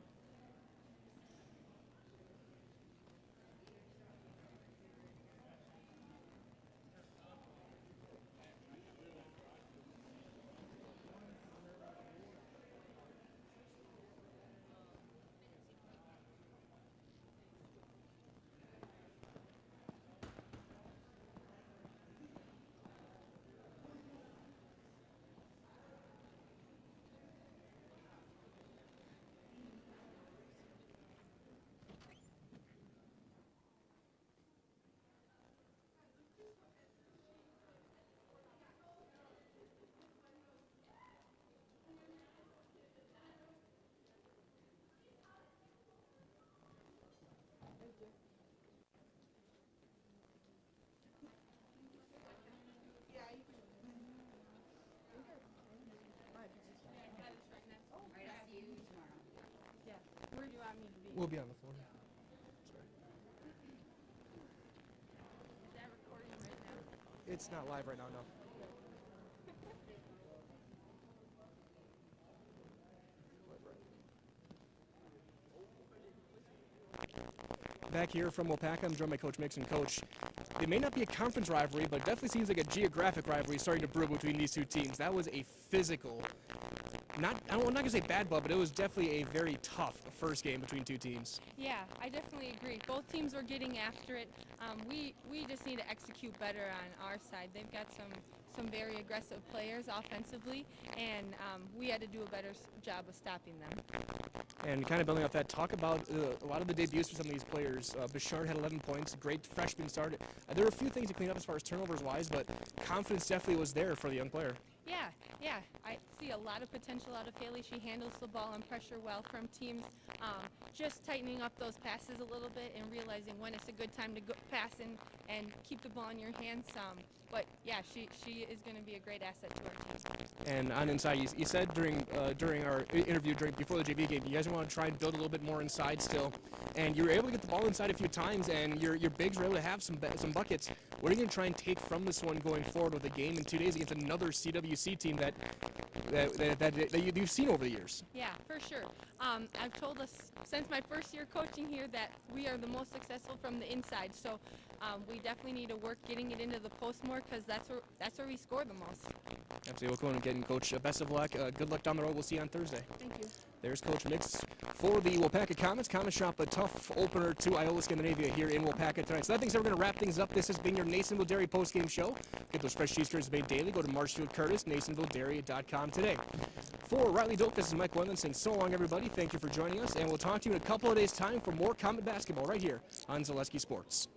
We'll be on the phone. Is that recording right now? It's not live right now, no. Back here from Waupaca, I'm joined by Coach Mix. And Coach, it may not be a conference rivalry, but it definitely seems like a geographic rivalry starting to brew between these two teams. That was a physical, I'm not going to say bad blood, but it was definitely a very tough first game between two teams. Yeah, I definitely agree. Both teams were getting after it. We just need to execute better on our side. They've got some very aggressive players offensively, and we had to do a better job of stopping them. And kind of building off that, talk about a lot of the debuts for some of these players. Bouchard had 11 points, great freshman start. There were a few things to clean up as far as turnovers-wise, but confidence definitely was there for the young player. Yeah. I see a lot of potential out of Haley. She handles the ball and pressure well from teams. Just tightening up those passes a little bit and realizing when it's a good time to go pass and keep the ball in your hands. But yeah, she is going to be a great asset to our team. And on inside, you said during our interview before the JV game, you guys want to try and build a little bit more inside still. And you were able to get the ball inside a few times, and your bigs were able to have some buckets. What are you going to try and take from this one going forward with a game in 2 days against another CWC team that you've seen over the years? Yeah, for sure. I've told us since my first year coaching here that we are the most successful from the inside. So we definitely need to work getting it into the post more because that's where we score the most. Absolutely. We'll go and get Coach. Best of luck. Good luck down the road. We'll see you on Thursday. Thank you. There's Coach Mix for the Waupaca Comets. Comets shop a tough opener to Iola-Scandinavia here in Waupaca tonight. So that means we're going to wrap things up. This has been your Nasonville Dairy postgame show. Get those fresh cheese curds made daily. Go to Marshfield Curtis, NasonvilleDairy.com today. For Riley Doak, this is Mike Wendland saying so long, everybody. Thank you for joining us, and we'll talk to you in a couple of days' time for more Comet basketball right here on Zaleski Sports.